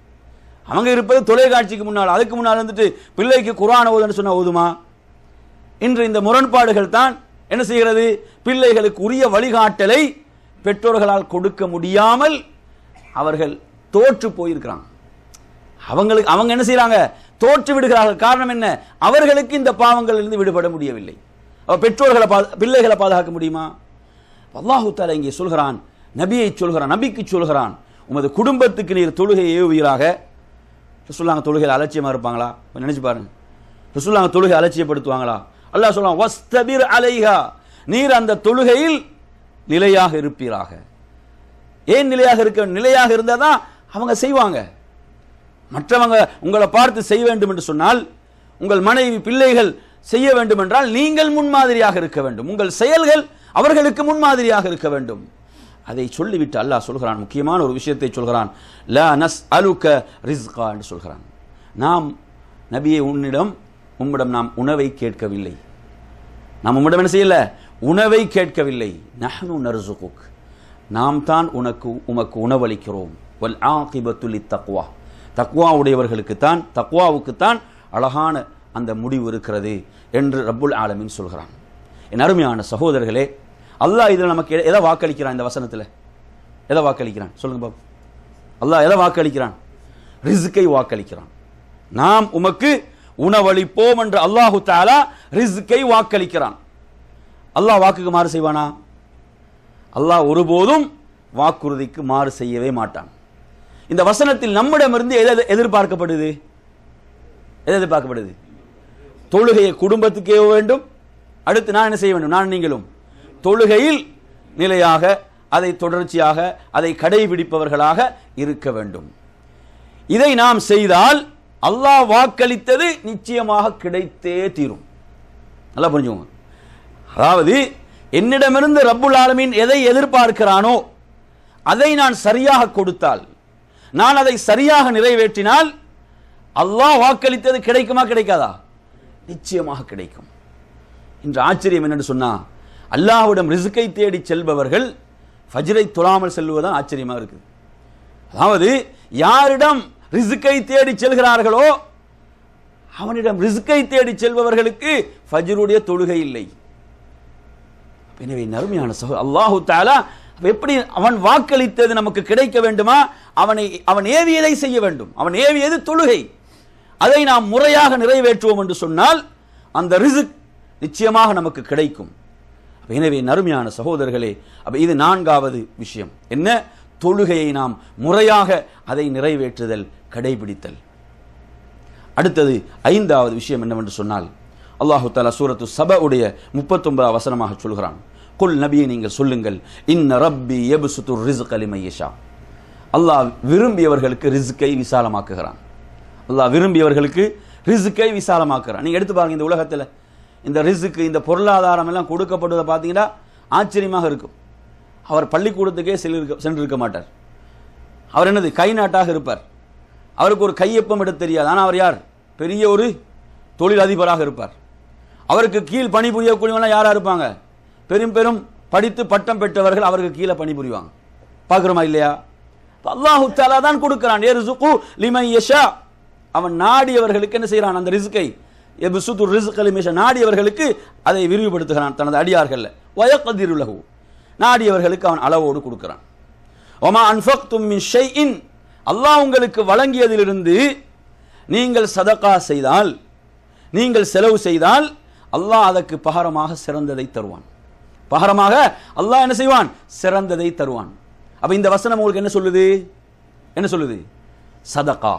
அவங்க இருப்பது தொலைக்காட்சிக்கு முன்னால். அதுக்கு முன்னால் வந்துட்டு பிள்ளைக்கு குர்ஆனை ஓதுன்னு சொன்னா ஓதுமா? இன்று இந்த முரண்பாடுகள் தான் என்ன செய்கிறது? பிள்ளைகளுக்கு உரிய வழிகாட்டலை பெற்றோர்களால் கொடுக்க முடியாமல் அவர்கள் தோற்று போயிருக்கிறாங்க. அவங்க என்ன செய்யறாங்க? தோற்று விடுகிறார்கள். காரணம் என்ன? அவர்களுக்கு இந்த பாவங்கள் இருந்து விடுபட முடியவில்லை. பெற்றோர்களை பிள்ளைகளை பாதுகாக்க முடியுமா? அல்லாஹு தஆலா இங்கே சொல்கிறான், நபியை சொல்கிறான், நபிக்கு சொல்கிறான், உமது குடும்பத்துக்கு நீர் தொழுகை ஏவுவீராக. ரசூலுல்லாஹ் தொழுகையில் அலட்சியமா இருப்பாங்களா? நினைச்சு பாருங்க. ரசூலுல்லாஹ் தொழுகை அலட்சியப்படுத்துவாங்களா? அல்லாஹ் சொல்றான், வஸ்தபிர் அலைஹா, நீர் அந்த தொழுகையில் நிலையாக இருப்பீராக. ஏன் நிலையாக இருக்க? நிலையாக இருந்தாதான் அவங்க செய்வாங்க. மற்றவங்க உங்களை பார்த்து செய்ய வேண்டும் என்று சொன்னால், உங்கள் மனைவி, பிள்ளைகள் செய்ய வேண்டும் என்றால் நீங்கள் முன்மாதிரியாக இருக்க வேண்டும். உங்கள் செயல்கள் அவர்களுக்கு முன்மாதிரியாக இருக்க வேண்டும். அதை சொல்லிவிட்டு அல்லாஹ் சொல்கிறான், முக்கியமான ஒரு விஷயத்தை சொல்கிறான், லா நஸ்அலுக ரிஸ்கா என்று சொல்கிறான். நாம் நபியை உம்மிடம் நாம் உணவை கேட்கவில்லை. நாம் உம்மிடம் என்ன செய்யல? உணவை கேட்கவில்லை. நஹ்னு நர்சுகுக், நாம் தான் உமக்கு உணவளிக்கிறோம். வல் ஆகிபத்து லித்தக்வா, தக்வாவுக்குத்தான் அழகான அந்த முடிவு இருக்கிறது என்று ரப்புல் ஆலமீன் சொல்கிறான். என் அருமையான சகோதரர்களே, அல்லாஹ் இதில் நமக்கு எதை வாக்களிக்கிறான்? இந்த வசனத்தில் எதை வாக்களிக்கிறான் சொல்லுங்க பாபு? அல்லாஹ் எதை வாக்களிக்கிறான்? ரிஸ்கை வாக்களிக்கிறான். நாம் உமக்கு உணவளிப்போம் என்று அல்லாஹு தஆலா ரிஸ்கை வாக்களிக்கிறான். அல்லாஹ் வாக்குக்கு மாறு செய்வானா? அல்லாஹ் ஒருபோதும் வாக்குறுதிக்கு மாறு செய்யவே மாட்டான். இந்த வசனத்தில் நம்மிடமிருந்து எது எதிர்பார்க்கப்படுது? எது எதிர்பார்க்கப்படுது? தொழுகையை குடும்பத்துக்கே வேண்டும். அடுத்து நான் என்ன செய்ய வேண்டும்? நான் நீங்களும் தொழுகையில் நிலையாக, அதை தொடர்ச்சியாக, அதை கடைபிடிப்பவர்களாக இருக்க வேண்டும். இதை நாம் செய்தால் அல்லாஹ் வாக்களித்தது நிச்சயமாக கிடைத்தே தீரும். நல்லா புரிஞ்சுக்கோங்க. அதாவது என்னிடமிருந்து ரப்புல் ஆலமீன் எதை எதிர்பார்க்கிறானோ அதை நான் சரியாக கொடுத்தால், நான் அதை சரியாக நிறைவேற்றினால் அல்லாஹ் வாக்களித்தது கிடைக்குமா கிடைக்காதா? நிச்சயமாக கிடைக்கும். இன்று ஆச்சரியம் என்னென்னு சொன்னா, அல்லாஹ்விடம் ரிஸ்கை தேடி செல்பவர்கள் ஃபஜ்ரை தொழாமல் செல்வதுதான் ஆச்சரியமாக இருக்குது. அதாவது யாரிடம் ரிஸ்கை தேடி செல்கிறார்களோ அவனிடம் ரிஸ்கை தேடி செல்பவர்களுக்கு ஃபஜ்ருடைய தொழுகை இல்லை. எனவே நறுமையான அல்லாஹு தஆலா எப்படி அவன் வாக்களித்தது நமக்கு கிடைக்க வேண்டுமா? அவன் ஏவியதை செய்ய வேண்டும். அவன் ஏவியது தொழுகை. அதை நாம் முறையாக நிறைவேற்றுவோம் என்று சொன்னால் அந்த ரிஸ்க் நிச்சயமாக நமக்கு கிடைக்கும். எனவே நறுமையான சகோதரர்களே, இது 4வது விஷயம். என்ன? தொழுகையை நாம் முறையாக அதை நிறைவேற்றுதல், கடைபிடித்தல். அடுத்தது 5வது விஷயம் என்னவென்று சொன்னால், அல்லாஹு தஆலா சூரத்து சபஉடைய 39வது வசனமாக சொல்கிறான், குல் நபியே நீங்கள் சொல்லுங்கள், இன்ன ரப்பி யப்சுத்து ரிஸ்க லிமன் யஷா. அல்லாஹ் விரும்பியவர்களுக்கு ரிஸ்கை விசாலமாக்குகிறான். அல்லாஹ் விரும்பியவர்களுக்கு ரிஸ்கை விசாலமாக்குறான். நீங்க எடுத்து பாருங்க, இந்த உலகத்தில் இந்த ரிஸ்க், இந்த பொருளாதாரம் எல்லாம் கொடுக்கப்படுவதை பார்த்தீங்கன்னா ஆச்சரியமாக இருக்கும். அவர் பள்ளிக்கூடத்துக்கே சென்றிருக்க மாட்டார். அவர் என்னது கை நாட்டாக இருப்பார். அவருக்கு ஒரு கையொப்பம் எடுத்து தெரியாது. ஆனால் அவர் யார்? பெரிய ஒரு தொழில் அதிபராக இருப்பார். அவருக்கு கீழ் பணிபுரியக்கூடியவங்களாம் யாரா இருப்பாங்க? பெரும் பெரும் படித்து பட்டம் பெற்றவர்கள் அவருக்கு கீழே பணிபுரிவாங்க. பார்க்குறோமா இல்லையா? அல்லாஹு தஆலா தான் கொடுக்கிறான். யர்சுகு லிமன் யஷா. அவன் நாடியவர்களுக்கு என்ன செய்கிறான்? அந்த ரிஸ்கை யப்சுத்து ரிஸ்க லிமன் யஷா, நாடியவர்களுக்கு அதை விரிவுபடுத்துகிறான் தனது அடியார்கள். வயக்திரு லஹு, நாடியவர்களுக்கு அவன் அளவோடு கொடுக்கிறான். வமா அன்ஃபக்தும் மின் ஷைஇன், அல்லாஹ் உங்களுக்கு வழங்கியதிலிருந்து நீங்கள் சதகா செய்தால், நீங்கள் செலவு செய்தால் அல்லாஹ் அதற்கு பகரமாக சிறந்ததை தருவான். பகரமாக அல்லாஹ் என்ன செய்வான்? சிறந்ததை தருவான். அப்ப இந்த வசனம் உங்களுக்கு என்ன சொல்லுது? என்ன சொல்லுது? சதகா,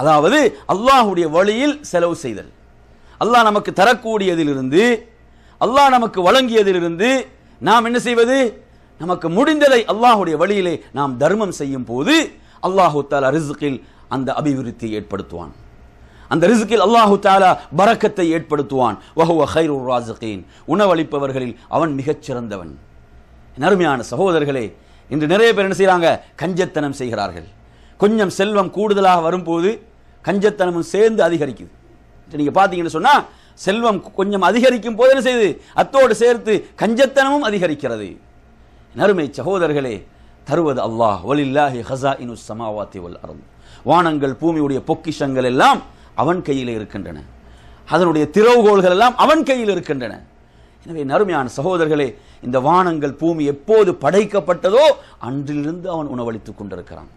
அதாவது அல்லாஹ்வுடைய வழியில் செலவு செய்தல். அல்லாஹ் நமக்கு தரக்கூடியதிலிருந்து, அல்லாஹ் நமக்கு வழங்கியதிலிருந்து நாம் என்ன செய்வது? நமக்கு முடிந்ததை அல்லாஹ்வுடைய வழியிலே நாம் தர்மம் செய்யும் போது அல்லாஹு தஆலா ரிஸ்கில் அந்த அபிவிருத்தியை ஏற்படுத்துவான். அந்த ரிஸ்கில் அல்லாஹு தஆலா பரக்கத்தை ஏற்படுத்துவான். வஹுவ கைருர் ராஸிகீன், உணவளிப்பவர்களில் அவன் மிகச் சிறந்தவன். அருமையான சகோதரர்களே, இன்று நிறைய பேர் என்ன செய்றாங்க? கஞ்சத்தனம் செய்கிறார்கள். கொஞ்சம் செல்வம் கூடுதலாக வரும்போது கஞ்சத்தனமும் சேர்ந்து அதிகரிக்குது. நீங்க பாத்தீங்கன்னு சொன்னா, செல்வம் கொஞ்சம் அதிகரிக்கும் போது என்ன செய்யுது? அத்தோடு சேர்த்து கஞ்சத்தனமும் அதிகரிக்கிறது. நறுமை சகோதரர்களே, தருவது அல்லாஹ். வலில்லாஹி ஹஸாயினுஸ் ஸமாவாத்தி வல் அர்த், வானங்கள் பூமியுடைய பொக்கிஷங்கள் எல்லாம் அவன் கையில் இருக்கின்றன. அதனுடைய திறவுகோள்கள் எல்லாம் அவன் கையில் இருக்கின்றன. எனவே நறுமையான சகோதரர்களே, இந்த வானங்கள் பூமி எப்போது படைக்கப்பட்டதோ அன்றிலிருந்து அவன் உணவளித்துக் கொண்டிருக்கிறான்.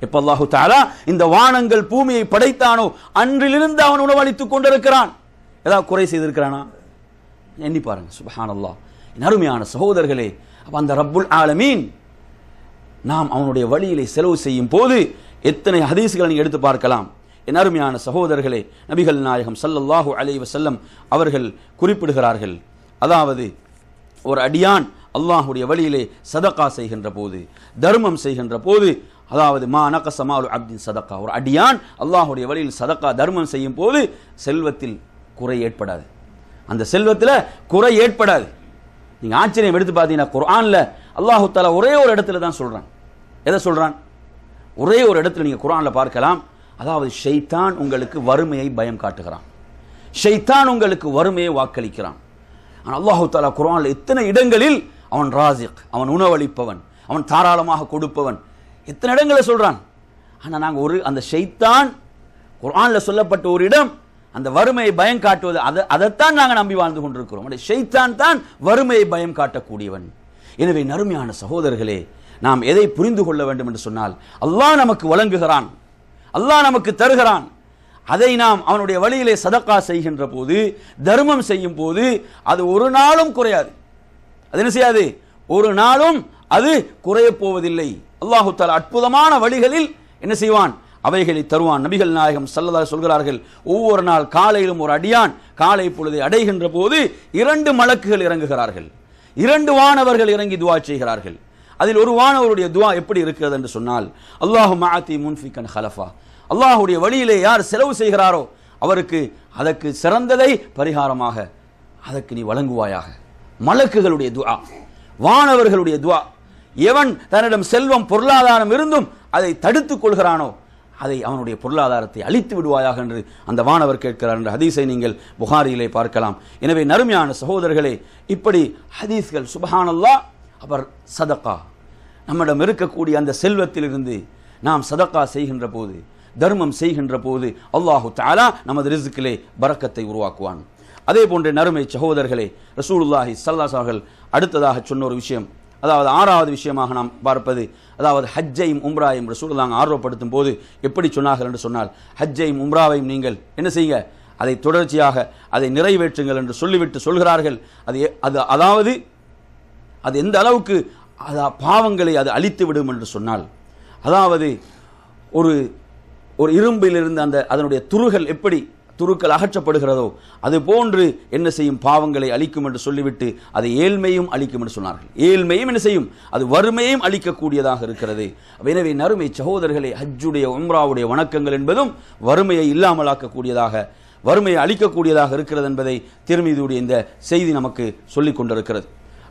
எப்ப அல்லாஹு தஆலா இந்த வானங்கள் பூமியை படைத்தானோ அன்றிலிருந்து அவன் உணவளித்துக் கொண்டிருக்கிறான். ஏதாவது குறை செய்திருக்கிறானா? எண்ணி பாருங்க. சுப்ஹானல்லாஹ். அருமையான சகோதரர்களே, அந்த ரப்புல் ஆலமீன் நாம் அவனுடைய வழியிலே செலவு செய்யும் போது எத்தனை ஹதீஸ்களை நீங்க எடுத்து பார்க்கலாம். என் அருமையான சகோதரர்களே, நபிகள் நாயகம் ஸல்லல்லாஹு அலைஹி வஸல்லம் அவர்கள் குறிப்பிடுகிறார்கள், அதாவது ஒரு அடியான் அல்லாஹ்வுடைய வழியிலே சதகா செய்கின்ற போது, தர்மம் செய்கின்ற போது, அதாவது மா நகஸ மாலு அப்தின் சதகா, ஒரு அடியான் அல்லாஹ்வுடைய வழியில் சதகா தர்மம் செய்யும் போது செல்வத்தில் குறை ஏற்படாது. அந்த செல்வத்தில் குறை ஏற்படாது. நீங்க ஆச்சரியம் எடுத்து பார்த்தீங்கன்னா, குர்ஆன்ல அல்லாஹு தஆலா ஒரே ஒரு இடத்துல தான் சொல்றான். எதை சொல்றான்? ஒரே ஒரு இடத்துல நீங்க குர்ஆன்ல பார்க்கலாம். அதாவது ஷைத்தான் உங்களுக்கு வறுமையை பயம் காட்டுகிறான். ஷைத்தான் உங்களுக்கு வறுமையை வாக்களிக்கிறான். ஆனால் அல்லாஹு தஆலா குர்ஆன்ல எத்தனை இடங்களில் அவன் ராஸிக், அவன் உணவளிப்பவன், அவன் தாராளமாக கொடுப்பவன், எத்தனை இடங்களை சொல்றான். ஆனால் நாங்கள் அந்த ஷைத்தான் குர்ஆனில் சொல்லப்பட்ட ஒரு இடம் அந்த வறுமையை பயம் காட்டுவது அதைத்தான் நாங்கள் நம்பி வாழ்ந்து கொண்டிருக்கிறோம். ஷைத்தான் தான் வறுமையை பயம் காட்டக்கூடியவன். எனவே நறுமையான சகோதரர்களே, நாம் எதை புரிந்து கொள்ள வேண்டும் என்று சொன்னால், அல்லாஹ் நமக்கு வழங்குகிறான், அல்லாஹ் நமக்கு தருகிறான். அதை நாம் அவனுடைய வழியிலே சதக்கா செய்கின்ற போது, தர்மம் செய்யும் போது அது ஒரு நாளும் குறையாது. அது என்ன செய்யாது? ஒரு நாளும் அது குறையப் போவதில்லை. அல்லாஹு தஆலா அற்புதமான வழிகளில் என்ன செய்வான்? அவைகளை தருவான். நபிகள் நாயகம் ஸல்லல்லாஹு அலைஹி சொல்கிறார்கள், ஒவ்வொரு நாள் காலையிலும் ஒரு அடியான் காலை பொழுதை அடைகின்ற போது 2 மலக்குகள் இறங்குகிறார்கள், 2 வானவர்கள் இறங்கி துஆ செய்கிறார்கள். அதில் ஒரு வானவருடைய துஆ எப்படி இருக்கிறது என்று சொன்னால், அல்லாஹும்ம ஆதி முன்ஃபிகன் ஹலஃபா, அல்லாஹ்வுடைய வழியிலே யார் செலவு செய்கிறாரோ அவருக்கு அதற்கு சிறந்ததை பரிகாரமாக அதற்கு நீ வழங்குவாயாக. மலக்குகளுடைய துஆ, வானவர்களுடைய துஆ. எவன் தன்னிடம் செல்வம் பொருளாதாரம் இருந்தும் அதை தடுத்துக் கொள்கிறானோ அதை அவனுடைய பொருளாதாரத்தை அழித்து விடுவாயாக என்று அந்த வானவர் கேட்கிறார் என்ற ஹதீஸை நீங்கள் புகாரியிலே பார்க்கலாம். எனவே நறுமையான சகோதரர்களே, இப்படி ஹதீஸ்கள் சுப்ஹானல்லாஹ். அவர் சதகா, நம்மிடம் இருக்கக்கூடிய அந்த செல்வத்திலிருந்து நாம் சதகா செய்கின்ற போது, தர்மம் செய்கின்ற போது அல்லாஹு தஆலா நமது ரிஸ்கிலே பரக்கத்தை உருவாக்குவான். அதே போன்ற நறுமை சகோதரர்களே, ரசூலுல்லாஹி ஸல்லல்லாஹு அலைஹி வஸல்லம் அடுத்ததாக சொன்ன ஒரு விஷயம், அதாவது 6வது விஷயமாக நாம் பார்ப்பது, அதாவது ஹஜ்ஜையும் உம்ராவையும் ரசூலுல்லாஹ் ஆர்வப்படுத்தும் போது எப்படி சொன்னார்கள் என்று சொன்னால், ஹஜ்ஜையும் உம்ராவையும் நீங்கள் என்ன செய்யுங்க, அதை தொடர்ச்சியாக அதை நிறைவேற்றுங்கள் என்று சொல்லிவிட்டு சொல்கிறார்கள். அதாவது அது எந்த அளவுக்கு பாவங்களை அது அழித்து விடும் என்று சொன்னால், அதாவது ஒரு இரும்பிலிருந்து அதனுடைய துருக்கள் அகற்றப்படுகிறதோ அது போன்று என்ன செய்யும், பாவங்களை அழிக்கும் என்று சொல்லிவிட்டு அதை ஏழ்மையும் அழிக்கும் என்று சொன்னார்கள். ஏழ்மையும் என்ன செய்யும், அது வறுமையும் அழிக்கக்கூடியதாக இருக்கிறது. எனவே நறுமை சகோதரர்களே, ஹஜ்ஜுடைய உம்ராவுடைய வணக்கங்கள் என்பதும் வறுமையை இல்லாமலாக்கக்கூடியதாக, வறுமையை அழிக்கக்கூடியதாக இருக்கிறது என்பதை திர்மிதியுடைய இந்த செய்தி நமக்கு சொல்லிக் கொண்டிருக்கிறது.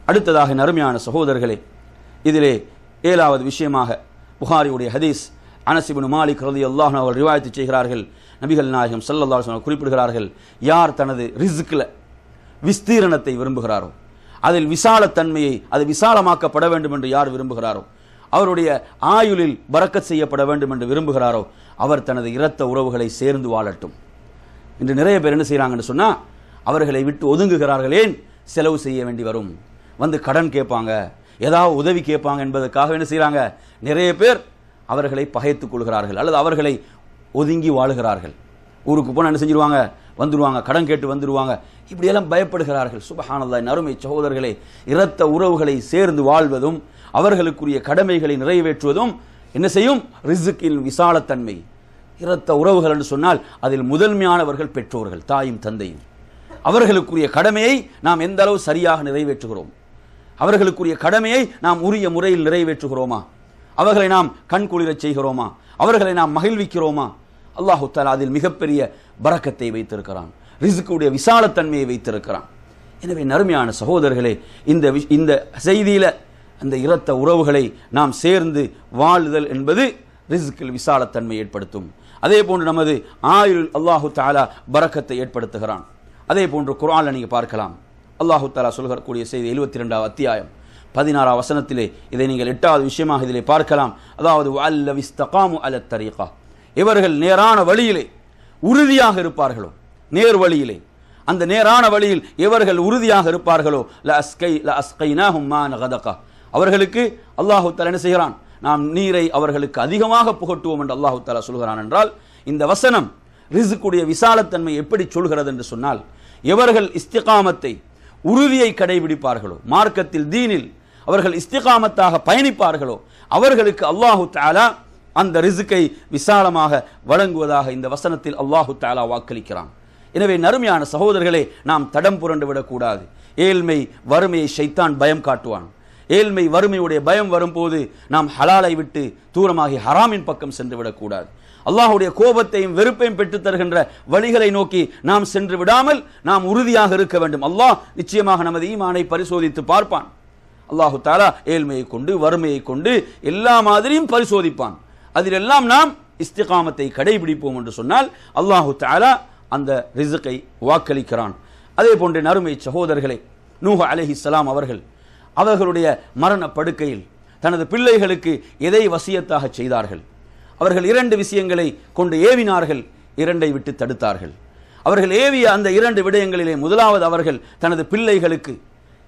அடுத்ததாக நறுமையான சகோதரர்களே, இதிலே 7வது விஷயமாக புகாரியுடைய ஹதீஸ், அனஸ் இப்னு மாலிக் ரலியல்லாஹு அன்ஹு அவர்கள் ரிவாயத்து செய்கிறார்கள். நபிகள் நாயகம் ஸல்லல்லாஹு அலைஹி வஸல்லம் குறிப்பிடுகிறார்கள், யார் தனது ரிஸ்கில் விஸ்தீரணத்தை விரும்புகிறாரோ, அதில் விசாலத்தன்மையை, அது விசாலமாக்கப்பட வேண்டும் என்று யார் விரும்புகிறாரோ, அவருடைய ஆயுளில் பரக்கத் செய்யப்பட வேண்டும் என்று விரும்புகிறாரோ, அவர் தனது இரத்த உறவுகளை சேர்ந்து வாழட்டும். இன்று நிறைய பேர் என்ன செய்கிறாங்கன்னு சொன்னால், அவர்களை விட்டு ஒதுங்குகிறார்கள். ஏன்? செலவு செய்ய வேண்டி வரும், வந்து கடன் கேட்பாங்க, ஏதாவது உதவி கேட்பாங்க என்பதற்காக என்ன செய்கிறாங்க, நிறைய பேர் அவர்களை பகைத்துக் கொள்கிறார்கள் அல்லது அவர்களை ஒதுங்கி வாழுகிறார்கள். ஊருக்கு போனால் என்ன செஞ்சிருவாங்க, வந்துடுவாங்க, கடன் கேட்டு வந்துடுவாங்க, இப்படியெல்லாம் பயப்படுகிறார்கள். சுப்ஹானல்லாஹ். அருமை சகோதரர்களே, இரத்த உறவுகளை சேர்ந்து வாழ்வதும் அவர்களுக்குரிய கடமைகளை நிறைவேற்றுவதும் என்ன செய்யும், ரிஸ்கின் விசாலத்தன்மை. இரத்த உறவுகள் என்று சொன்னால் அதில் முதன்மையானவர்கள் பெற்றோர்கள், தாயும் தந்தையும். அவர்களுக்குரிய கடமையை நாம் எந்த அளவு சரியாக நிறைவேற்றுகிறோம், அவர்களுக்குரிய கடமையை நாம் உரிய முறையில் நிறைவேற்றுகிறோமா, அவர்களை நாம் கண்குளிரச் செய்கிறோமா, அவர்களை நாம் மகிழ்விக்கிறோமா? அல்லாஹு தஆலா அதில் மிகப்பெரிய பரக்கத்தை வைத்திருக்கிறான், ரிஸ்குடைய விசாலத்தன்மையை வைத்திருக்கிறான். எனவே நறுமையான சகோதரர்களே, இந்த செய்தியில அந்த இரத்த உறவுகளை நாம் சேர்ந்து வாழுதல் என்பது ரிஸ்கில் விசாலத்தன்மை ஏற்படுத்தும். அதே போன்று நமது ஆயுள் அல்லாஹு தஆலா பரக்கத்தை ஏற்படுத்துகிறான். அதே போன்று குர்ஆன்ல நீங்க பார்க்கலாம், அல்லாஹு தஆலா சொல்லக்கூடிய செய்தி 72வது அத்தியாயம் 16வது வசனத்திலே இதை நீங்கள் 8வது விஷயமாக இதிலே பார்க்கலாம். அதாவது வல்லவிஸ்தகாமு அலத் தரீகா, இவர்கள் நேரான வழியிலே உறுதியாக இருப்பார்களோ, நேர் வழியிலே, அந்த நேரான வழியில் இவர்கள் உறுதியாக இருப்பார்களோ, லஅஸ்கைனாஹும் மான் கதகா, அவர்களுக்கு அல்லாஹு தஆலா என்ன செய்கிறான், நாம் நீரை அவர்களுக்கு அதிகமாக புகட்டுவோம் என்று அல்லாஹு தஆலா சொல்கிறான். என்றால் இந்த வசனம் ரிஸ்குடைய விசாலத்தன்மை எப்படி சொல்கிறது என்று சொன்னால், எவர்கள் இஸ்திகாமத்தை, உறுதியை கடைபிடிப்பார்களோ, மார்க்கத்தில் தீனில் அவர்கள் இஸ்திகாமத்தாக பயணிப்பார்களோ, அவர்களுக்கு அல்லாஹு தஆலா அந்த ரிஸ்கை விசாலமாக வழங்குவதாக இந்த வசனத்தில் அல்லாஹு தஆலா வாக்களிக்கிறான். எனவே நறுமையான சகோதரர்களே, நாம் தடம் புரண்டு விடக்கூடாது. ஏழ்மை வறுமையை ஷைத்தான் பயம் காட்டுவான். ஏழ்மை வறுமையுடைய பயம் வரும்போது நாம் ஹலாலை விட்டு தூரமாகி ஹராமின் பக்கம் சென்று விடக்கூடாது. அல்லாஹுடைய கோபத்தையும் வெறுப்பையும் பெற்றுத் தருகின்ற வழிகளை நோக்கி நாம் சென்று விடாமல் நாம் உறுதியாக இருக்க வேண்டும். அல்லாஹ் நிச்சயமாக நமது ஈமானை பரிசோதித்து பார்ப்பான். அல்லாஹு தஆலா ஏழ்மையை கொண்டு வறுமையை கொண்டு எல்லா மாதிரியும் பரிசோதிப்பான். அதிலெல்லாம் நாம் இஸ்திகாமத்தை கடைபிடிப்போம் என்று சொன்னால் அல்லாஹு தஆலா அந்த ரிஸ்கை வாக்களிக்கிறான். அதே போன்ற நறுமை சகோதரர்களே, நூஹ் அலைஹிஸ்ஸலாம் அவர்களுடைய மரண படுக்கையில் தனது பிள்ளைகளுக்கு எதை வசியத்தாக செய்தார்கள்? அவர்கள் 2 விஷயங்களை கொண்டு ஏவினார்கள், 2ஐ விட்டு தடுத்தார்கள். அவர்கள் ஏவிய அந்த 2 விடயங்களிலே முதலாவது அவர்கள் தனது பிள்ளைகளுக்கு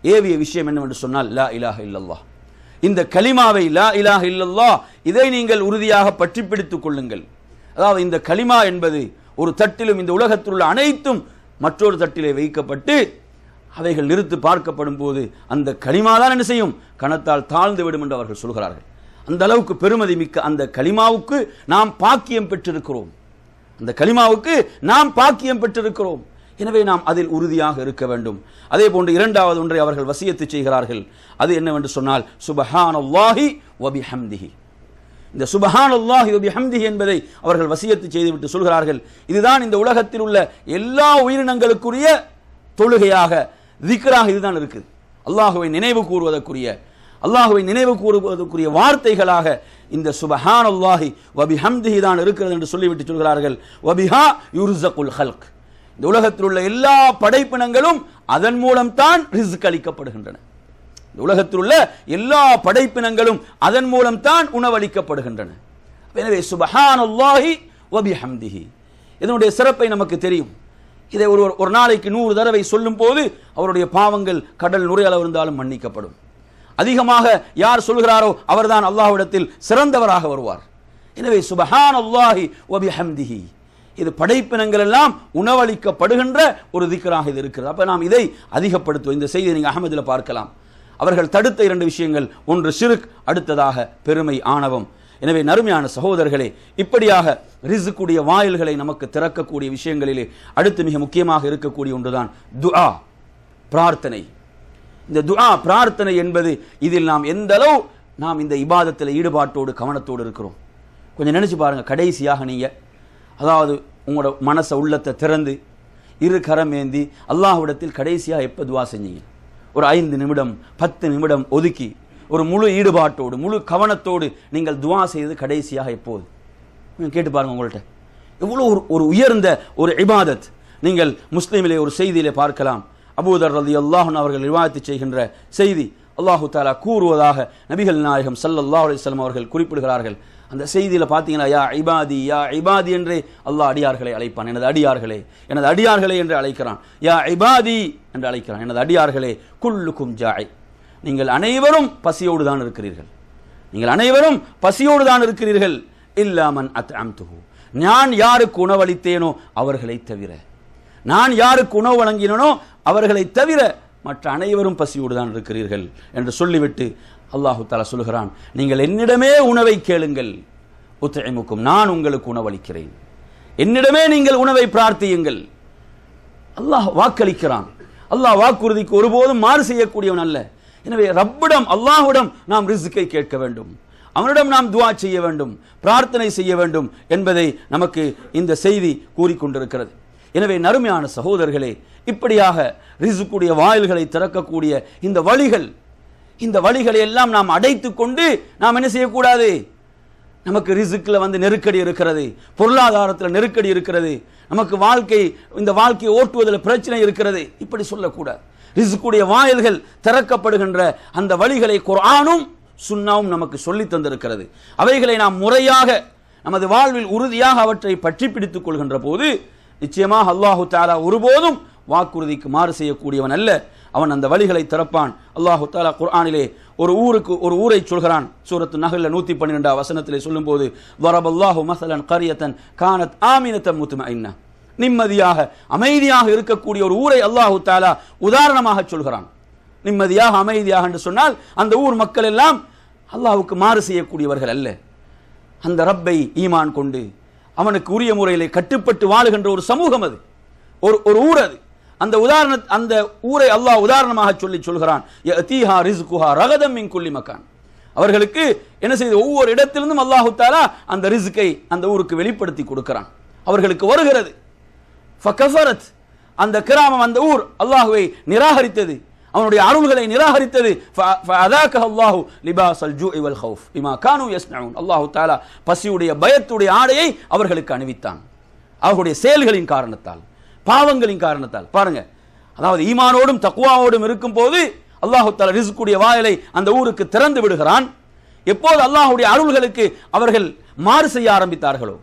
ஏவிய விஷயம் என்னவென்று சொன்னால் லா இலாஹ இல்லல்லாஹ், இந்த கலிமாவை லா இலாஹ இல்லல்லாஹ் இதை நீங்கள் உறுதியாக பற்றி பிடித்துக் கொள்ளுங்கள். அதாவது இந்த கலிமா என்பது ஒரு தட்டிலும் இந்த உலகத்தில் உள்ள அனைத்தும் மற்றொரு தட்டிலே வைக்கப்பட்டு அவைகள் நிறுத்து பார்க்கப்படும் போது அந்த கலிமா தான் என்ன செய்யும், கணத்தால் தாழ்ந்து விடும் என்று அவர்கள் சொல்கிறார்கள். அந்த அளவுக்கு பெருமதி மிக்க அந்த கலிமாவுக்கு நாம் பாக்கியம் பெற்றிருக்கிறோம். அந்த கலிமாவுக்கு நாம் பாக்கியம் பெற்றிருக்கிறோம். எனவே நாம் அதில் உறுதியாக இருக்க வேண்டும். அதே போன்று 2வது ஒன்றை அவர்கள் வசியத்து செய்கிறார்கள். அது என்னவென்று சொன்னால் சுப்ஹானல்லாஹி வ பிஹம்திஹி. இந்த சுப்ஹானல்லாஹி வ பிஹம்திஹி என்பதை அவர்கள் வசியத்து செய்துவிட்டு சொல்கிறார்கள், இதுதான் இந்த உலகத்தில் உள்ள எல்லா உயிரினங்களுக்குரிய தொழுகையாக, திக்ராக இதுதான் இருக்குது. அல்லாஹுவை நினைவு கூறுவதற்குரிய வார்த்தைகளாக இந்த சுப்ஹானல்லாஹி வ பிஹம்திஹி தான் இருக்கிறது என்று சொல்லிவிட்டு சொல்கிறார்கள், வ பிஹா யுர்ஸகுல் ஹல்க். இந்த உலகத்தில் உள்ள எல்லா படைப்பினங்களும் அதன் மூலம் தான் ரிஸ்க் அளிக்கப்படுகின்றன. இந்த உலகத்தில் உள்ள எல்லா படைப்பினங்களும் அதன் மூலம் தான் உணவளிக்கப்படுகின்றன. எனவே சுப்ஹானல்லாஹி வ பிஹம்திஹி இதனுடைய சிறப்பை நமக்கு தெரியும். இதை ஒரு நாளைக்கு 100 தடவை சொல்லும் போது அவருடைய பாவங்கள் கடல் நுரையளவு இருந்தாலும் மன்னிக்கப்படும். அதிகமாக யார் சொல்கிறாரோ அவர்தான் அல்லாஹ்விடத்தில் சிறந்தவராக வருவார். எனவே சுப்ஹானல்லாஹி வ பிஹம்திஹி இது படைப்பினங்கள் எல்லாம் உணவளிக்கப்படுகின்ற ஒரு திக்ராக இது இருக்கிறது. அப்ப நாம் இதை அதிகப்படுத்துவோம். இந்த செய்தியை நீங்க அஹ்மதுல பார்க்கலாம். அவர்கள் தடுத்த 2 விஷயங்கள், ஒன்று ஷிர்க், அடுத்ததாக பெருமை, ஆணவம். எனவே நறுமையான சகோதரர்களே, இப்படியாக ரிஸ்குடைய வாயில்களை நமக்கு திறக்கக்கூடிய விஷயங்களிலே அடுத்து மிக முக்கியமாக இருக்கக்கூடிய ஒன்றுதான் துஆ, பிரார்த்தனை. இந்த துஆ பிரார்த்தனை என்பது இதில் நாம் எந்த அளவு நாம் இந்த இபாதத்தில் ஈடுபாட்டோடு கவனத்தோடு இருக்கிறோம். கொஞ்சம் நினைச்சு பாருங்க. கடைசியாக நீங்க அதாவது உங்களோட மனசை உள்ளத்தை திறந்து 2 கரம் ஏந்தி அல்லாஹ்விடத்தில் கடைசியாக எப்போ துஆ செஞ்சீங்க? ஒரு 5 நிமிடம் 10 நிமிடம் ஒதுக்கி ஒரு முழு ஈடுபாட்டோடு முழு கவனத்தோடு நீங்கள் துஆ செய்தது கடைசியாக எப்போது? கேட்டு பாருங்க. உங்கள்கிட்ட எவ்வளோ ஒரு உயர்ந்த ஒரு இபாதத். நீங்கள் முஸ்லிமிலே ஒரு செய்தியிலே பார்க்கலாம். அபூதர் ரலியல்லாஹு அன்ஹு அவர்கள் ரிவாயத்து செய்கின்ற செய்தி. அல்லாஹு தஆலா கூறுவதாக நபிகள் நாயகம் ஸல்லல்லாஹு அலைஹி வஸல்லம் அவர்கள் குறிப்பிடுகிறார்கள். அந்த செய்தியில் பார்த்தீங்கன்னா யா இபாதி என்றே அல்லாஹ் அடியார்களை அழைப்பான். எனது அடியார்களே என்று அழைக்கிறான். யா இபாதி என்று அழைக்கிறான். எனது அடியார்களே, குல்லுக்கும் ஜாய், நீங்கள் அனைவரும் பசியோடு தான் இருக்கிறீர்கள். இல்லா மன் அத்அம்துஹு, நான் யாருக்கு உணவளித்தேனோ அவர்களை தவிர, நான் யாருக்கு உணவு வழங்கினோ அவர்களை தவிர மற்ற அனைவரும் பசியோடு தான் இருக்கிறீர்கள் என்று சொல்லிவிட்டு அல்லாஹு தஆலா சொல்கிறான், நீங்கள் என்னிடமே உணவை கேளுங்கள், உத்இமுக்கும், நான் உங்களுக்கு உணவளிக்கிறேன், என்னிடமே நீங்கள் உணவை பிரார்த்தியுங்கள். அல்லாஹ் வாக்களிக்கிறான். அல்லாஹ் வாக்குறுதிக்கு ஒருபோதும் மாறு செய்யக்கூடியவன் அல்ல. எனவே ரப்பிடம், அல்லாஹ்விடம் நாம் ரிஸ்கை கேட்க வேண்டும், அவனிடம் நாம் துஆ செய்ய வேண்டும், பிரார்த்தனை செய்ய வேண்டும் என்பதை நமக்கு இந்த செய்தி கூறிக்கொண்டிருக்கிறது. எனவே நறுமையான சகோதரர்களே, இப்படியாக ரிஸ்குடைய வாயில்களை திறக்கக்கூடிய இந்த வழிகளை எல்லாம் நாம் அடைத்து கொண்டு நாம் என்ன செய்யக்கூடாது? நமக்கு ரிஸ்க்ல நெருக்கடி இருக்கிறது, பொருளாதாரத்தில் நெருக்கடி இருக்கிறது, நமக்கு இந்த வாழ்க்கையை ஓட்டுவதில் பிரச்சனை இருக்கிறது, இப்படி சொல்லக்கூடாது. ரிஸ்குடைய வாயில்கள் திறக்கப்படுகின்ற அந்த வழிகளை குர்ஆனும் சுன்னாவும் நமக்கு சொல்லி தந்திருக்கிறது. அவைகளை நாம் முறையாக நமது வாழ்வில் உறுதியாக அவற்றை பற்றி பிடித்துக் கொள்கின்ற போது நிச்சயமாக அல்லாஹு தஆலா ஒருபோதும் வாக்குறுதிக்கு மாறு செய்யக்கூடியவன் அல்ல. அவன் அந்த வழிகளை திறப்பான். அல்லாஹு தஆலா குர்ஆனிலே ஒரு ஊரை சொல்கிறான். சூரத்து நஹ்ல்ல 112 வசனத்திலே சொல்லும்போது, வரபல்லாஹு மஸலன் கரியத்தன் கானத் ஆமினத்தன் முத்மஇன்னா, நிம்மதியாக அமைதியாக இருக்கக்கூடிய ஒரு ஊரை அல்லாஹு தஆலா உதாரணமாக சொல்கிறான். நிம்மதியாக அமைதியாக என்று சொன்னால் அந்த ஊர் மக்கள் எல்லாம் அல்லாஹ்வுக்கு மாறு செய்யக்கூடியவர்கள் அல்ல. அந்த ரப்பை ஈமான் கொண்டு அவனுக்கு உரிய முறையிலே கட்டுப்பட்டு வாழுகின்ற ஒரு சமூகம் அது, ஒரு ஊர் அது. அந்த ஊரை அல்லாஹ் உதாரணமாக சொல்கிறான். யஅதீஹா ரிஸ்குஹா ரகதம் மின் குல்லி மக்கான், அவர்களுக்கு என்ன செய்து ஒவ்வொரு இடத்திலிருந்தும் அல்லாஹு தஆலா அந்த ரிஸ்கை அந்த ஊருக்கு வெளிப்படுத்தி கொடுக்கிறான், அவர்களுக்கு வருகிறது. ஃபகஃபரத், அந்த கிராமம் அந்த ஊர் அல்லாஹ்வை நிராகரித்தது, அவனுடைய அருள்களை நிராகரித்தது. ஃபஅதாகஹ அல்லாஹு லிபாஸல் ஜூஇ வல் கௌஃப் பிமா கானூ யஸ்னஊன், அல்லாஹு தஆலா பசியுடைய பயத்துடைய ஆடையை அவர்களுக்கு அணிவித்தான், அவர்களுடைய செயல்களின் காரணத்தால், பாவங்களின் காரணத்தால். பாருங்க, அதாவது ஈமானோடும் தக்வாவோடும் இருக்கும் போது அல்லாஹு தஆலா ரிஸ்குடைய வாயிலை அந்த ஊருக்கு திறந்து விடுகிறான். எப்போது அல்லாஹ்வுடைய அருள்களுக்கு அவர்கள் மாறு செய்ய ஆரம்பித்தார்களோ,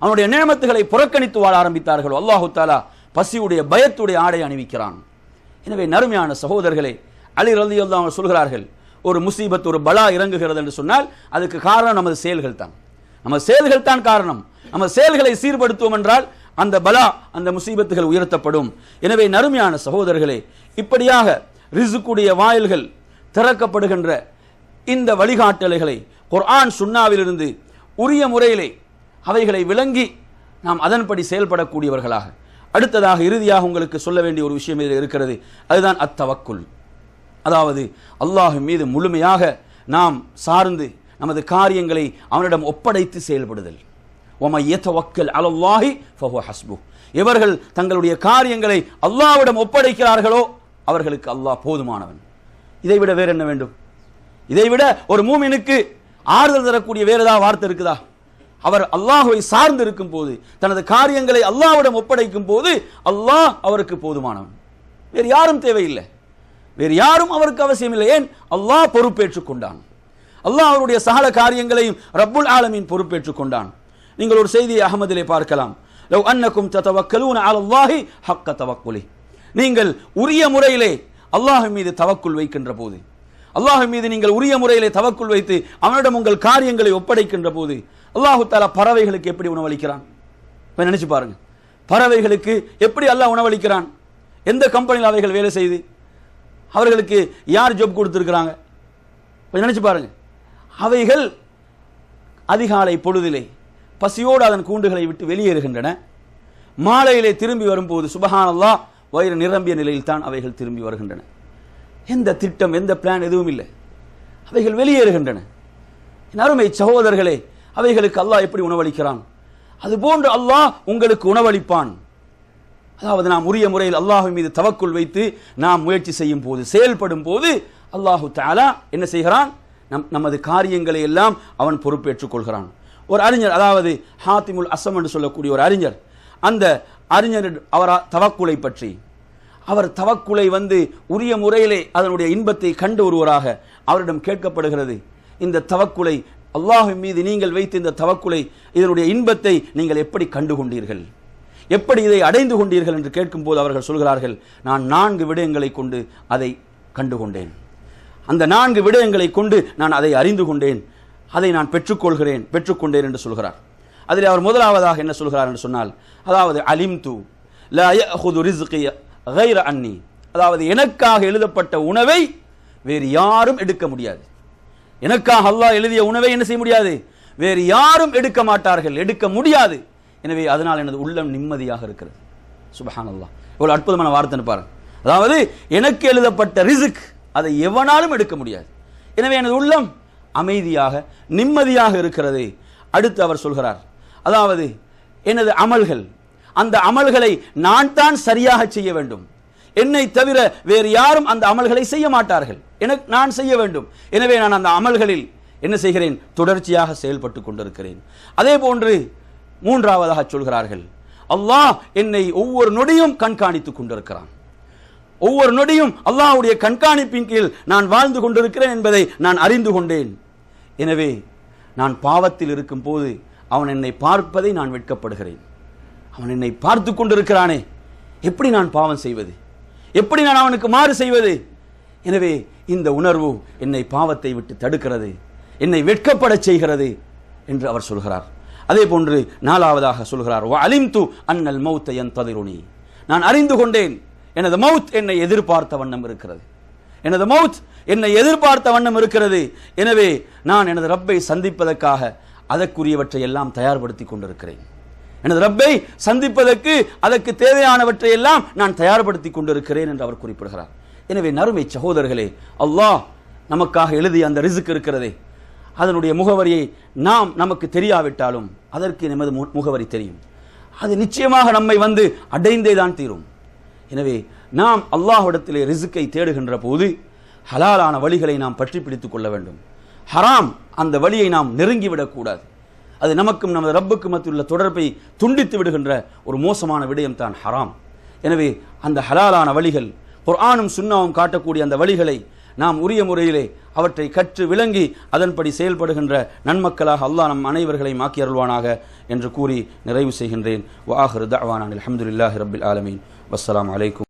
அவனுடைய நேமத்துகளை புறக்கணித்து வாழ ஆரம்பித்தார்களோ, அல்லாஹு தஆலா பசியுடைய பயத்துடைய ஆடை அணிவிக்கிறான். எனவே நறுமையான சகோதரர்களே, அலி ரலியல்லாஹு அன்ஹு சொல்கிறார்கள், ஒரு முசீபத், ஒரு பலா இறங்குகிறது என்று சொன்னால் அதுக்கு காரணம் நமது செயல்கள் தான். நமது செயல்கள் தான் காரணம். நம்ம செயல்களை சீர்படுத்துவோம் என்றால் அந்த பலா, அந்த முசீபத்துகள் உயர்த்தப்படும். எனவே நறுமையான சகோதரர்களே, இப்படியாக ரிஸ்குடைய வாயில்கள் திறக்கப்படுகின்ற இந்த வழிகாட்டல்களை குர்ஆன் சுன்னாவிலிருந்து உரிய முறையிலே அவைகளை விளங்கி நாம் அதன்படி செயல்படக்கூடியவர்களாக, அடுத்ததாக இறுதியாக உங்களுக்கு சொல்ல வேண்டிய ஒரு விஷயம் இதில் இருக்கிறது. அதுதான் அத்தவக்குல். அதாவது அல்லாஹ்வின் மீது முழுமையாக நாம் சார்ந்து நமது காரியங்களை அவனிடம் ஒப்படைத்து செயல்படுதல். وَمَن يَتَوَكَّلْ عَلَى اللَّهِ فَهُوَ حَسْبُهُ. எவர்கள் தங்களுடைய காரியங்களை அல்லாஹ்விடம் ஒப்படைக்கிறார்களோ அவர்களுக்கு அல்லாஹ் போதுமானவன். இதைவிட வேற என்ன வேண்டும்? இதைவிட ஒரு மூமினுக்கு ஆறுதல் தரக்கூடிய வேற ஏதாவது வார்த்தை இருக்குதா? அவர் அல்லாஹ்வை சார்ந்து இருக்கும் போது, தனது காரியங்களை அல்லாஹ்விடம் ஒப்படைக்கும் போது அல்லாஹ் அவருக்கு போதுமானவன். வேறு யாரும் தேவையில்லை, வேறு யாரும் அவருக்கு அவசியம் இல்லை. ஏன்? அல்லாஹ் பொறுப்பேற்றுக் கொண்டான். அல்லாஹ் அவருடைய சகல காரியங்களையும் ரப்புல் ஆலமீன் பொறுப்பேற்றுக் கொண்டான். நீங்கள் ஒரு செய்தியை அஹ்மதிலே பார்க்கலாம். லவ் அன்னக்கும் ததவக்கலூன அலல்லாஹி ஹக்க தவக்குலி. நீங்கள் உரிய முறையிலே அல்லாஹ்வின் மீது தவக்குல் வைக்கின்ற போது, அல்லாஹ்வின் மீது நீங்கள் உரிய முறையிலே தவக்குல் வைத்து அவனிடம் உங்கள் காரியங்களை ஒப்படைக்கின்ற போது அல்லாஹு தஆலா பறவைகளுக்கு எப்படி உணவளிக்கிறான்? நினைச்சு பாருங்க. பறவைகளுக்கு எப்படி அல்லாஹ் உணவளிக்கிறான்? எந்த கம்பெனியில் அவைகள் வேலை செய்து அவர்களுக்கு யார் ஜாப் கொடுத்திருக்கிறாங்க? நினைச்சு பாருங்க. அவைகள் அதிகாலை பொழுதிலே பசியோடு அதன் கூண்டுகளை விட்டு வெளியேறுகின்றன. மாலையிலே திரும்பி வரும்போது சுபஹானல்லாஹ் வயிறு நிரம்பிய நிலையில் தான் அவைகள் திரும்பி வருகின்றன. எந்த திட்டம், எந்த பிளான் எதுவும் இல்லை. அவைகள் வெளியேறுகின்றன. அருமை சகோதரர்களே, அவைகளுக்கு அல்லாஹ் எப்படி உணவளிக்கிறான்? அதுபோன்று அல்லாஹ் உங்களுக்கு உணவளிப்பான். அதாவது நாம் உரிய முறையில் அல்லாஹ்வின் மீது தவக்குல் வைத்து நாம் முயற்சி செய்யும் போது, செயல்படும் போது அல்லாஹு தஆலா என்ன செய்கிறான்? நமது காரியங்களை எல்லாம் அவன் பொறுப்பேற்றுக் கொள்கிறான். ஒரு அறிஞர், அதாவது ஹாத்திமுல் அஸம் என்று சொல்லக்கூடிய ஒரு அறிஞர், அந்த அறிஞர் அவர் தவக்குலை பற்றி, அவர் தவக்குலை உரிய முறையிலே அதனுடைய இன்பத்தை கண்டு ஒருவராக அவரிடம் கேட்கப்படுகிறது. இந்த தவக்குலை, அல்லாஹ்வின் மீது நீங்கள் வைத்த இந்த தவக்குலை, இதனுடைய இன்பத்தை நீங்கள் எப்படி கண்டு கொண்டீர்கள், எப்படி இதை அடைந்து கொண்டீர்கள் என்று கேட்கும்போது அவர்கள் சொல்கிறார்கள், நான் 4 விடயங்களை கொண்டு அதை கண்டுகொண்டேன். அந்த 4 விடயங்களை கொண்டு நான் அதை அறிந்து கொண்டேன், அதை நான் பெற்றுக்கொண்டேன் என்று சொல்கிறார். அதில் அவர் முதலாவதாக என்ன சொல்கிறார் என்று சொன்னால், அதாவது அலிம்து லா யஅஹுது ரிஸ்கி கைர அன்னி. அதாவது எனக்காக எழுதப்பட்ட உணவை வேறு யாரும் எடுக்க முடியாது. எனக்காக அல்லாஹ் எழுதிய உணவை என்ன செய்ய முடியாது? வேறு யாரும் எடுக்க மாட்டார்கள், எடுக்க முடியாது. எனவே அதனால் எனது உள்ளம் நிம்மதியாக இருக்கிறது. சுப்ஹானல்லாஹ், இவ்வளவு அற்புதமான வார்த்தை பாருங்க. அதாவது எனக்கு எழுதப்பட்ட ரிஸ்க் அதை எவனாலும் எடுக்க முடியாது. எனவே எனது உள்ளம் அமைதியாக நிம்மதியாக இருக்கிறது. அடுத்து அவர் சொல்கிறார், அதாவது எனது அமல்கள், அந்த அமல்களை நான் தான் சரியாக செய்ய வேண்டும். என்னை தவிர வேறு யாரும் அந்த அமல்களை செய்ய மாட்டார்கள், நான் செய்ய வேண்டும். எனவே நான் அந்த அமல்களில் என்ன செய்கிறேன்? தொடர்ச்சியாக செயல்பட்டு கொண்டிருக்கிறேன். அதே போன்று மூன்றாவதாக சொல்கிறார்கள், அல்லாஹ் என்னை ஒவ்வொரு நொடியும் கண்காணித்துக் கொண்டிருக்கிறான். ஒவ்வொரு நொடியும் அல்லாஹ்வுடைய கண்காணிப்பின் கீழ் நான் வாழ்ந்து கொண்டிருக்கிறேன் என்பதை நான் அறிந்து கொண்டேன். எனவே நான் பாவத்தில் இருக்கும் போது அவன் என்னை பார்ப்பதை நான் வெட்கப்படுகிறேன். அவன் என்னை பார்த்து கொண்டிருக்கிறானே, எப்படி நான் பாவம் செய்வது, எப்படி நான் அவனுக்கு மாறு செய்வது? எனவே இந்த உணர்வு என்னை பாவத்தை விட்டு தடுக்கிறது, என்னை வெட்கப்பட செய்கிறது என்று அவர் சொல்கிறார். அதே போன்று நாலாவதாக சொல்கிறார், வஅலிம்து அன்னல் மௌத்த யன்ததிருனி. நான் அறிந்து கொண்டேன் எனது மவுத் என்னை எதிர்பார்த்த வண்ணம் இருக்கிறது, எனது மவுத் என்னை எதிர்பார்த்த வண்ணம் இருக்கிறது. எனவே நான் எனது ரப்பை சந்திப்பதற்காக அதற்குரியவற்றை எல்லாம் தயார்படுத்தி கொண்டிருக்கிறேன். எனது ரப்பை சந்திப்பதற்கு அதற்கு தேவையானவற்றை எல்லாம் நான் தயார்படுத்தி கொண்டிருக்கிறேன் என்று அவர் குறிப்பிடுகிறார். எனவே நறுமை சகோதரர்களே, அல்லாஹ் நமக்காக எழுதிய அந்த ரிஸ்க் இருக்கிறதே, அதனுடைய முகவரியை நமக்கு தெரியாவிட்டாலும் அதற்கு நமது முகவரி தெரியும். அது நிச்சயமாக நம்மை அடைந்தே தான் தீரும். எனவே நாம் அல்லாஹ்விடத்திலே ரிஸ்கை தேடுகின்ற போது ஹலாலான வழிகளை நாம் பற்றி பிடித்துக் கொள்ள வேண்டும். ஹராம் அந்த வழியை நாம் நெருங்கிவிடக்கூடாது. அது நமக்கும் நமது ரப்புக்கும் மத்தியுள்ள தொடர்பை துண்டித்து விடுகின்ற ஒரு மோசமான விடயம் தான் ஹராம். எனவே அந்த ஹலாலான வழிகள், குர்ஆனும் சுன்னாவும் காட்டக்கூடிய அந்த வழிகளை நாம் உரிய முறையிலே அவற்றை கற்று விளங்கி அதன்படி செயல்படுகின்ற நன்மக்களாக அல்லாஹ் நம் அனைவர்களையும் ஆக்கி அருள்வானாக என்று கூறி நிறைவு செய்கின்றேன். வ ஆகிரு தஅவானா அல்ஹம்துலில்லாஹி ரப்பில் ஆலமீன். வஸ்ஸலாமு அலைக்கும்.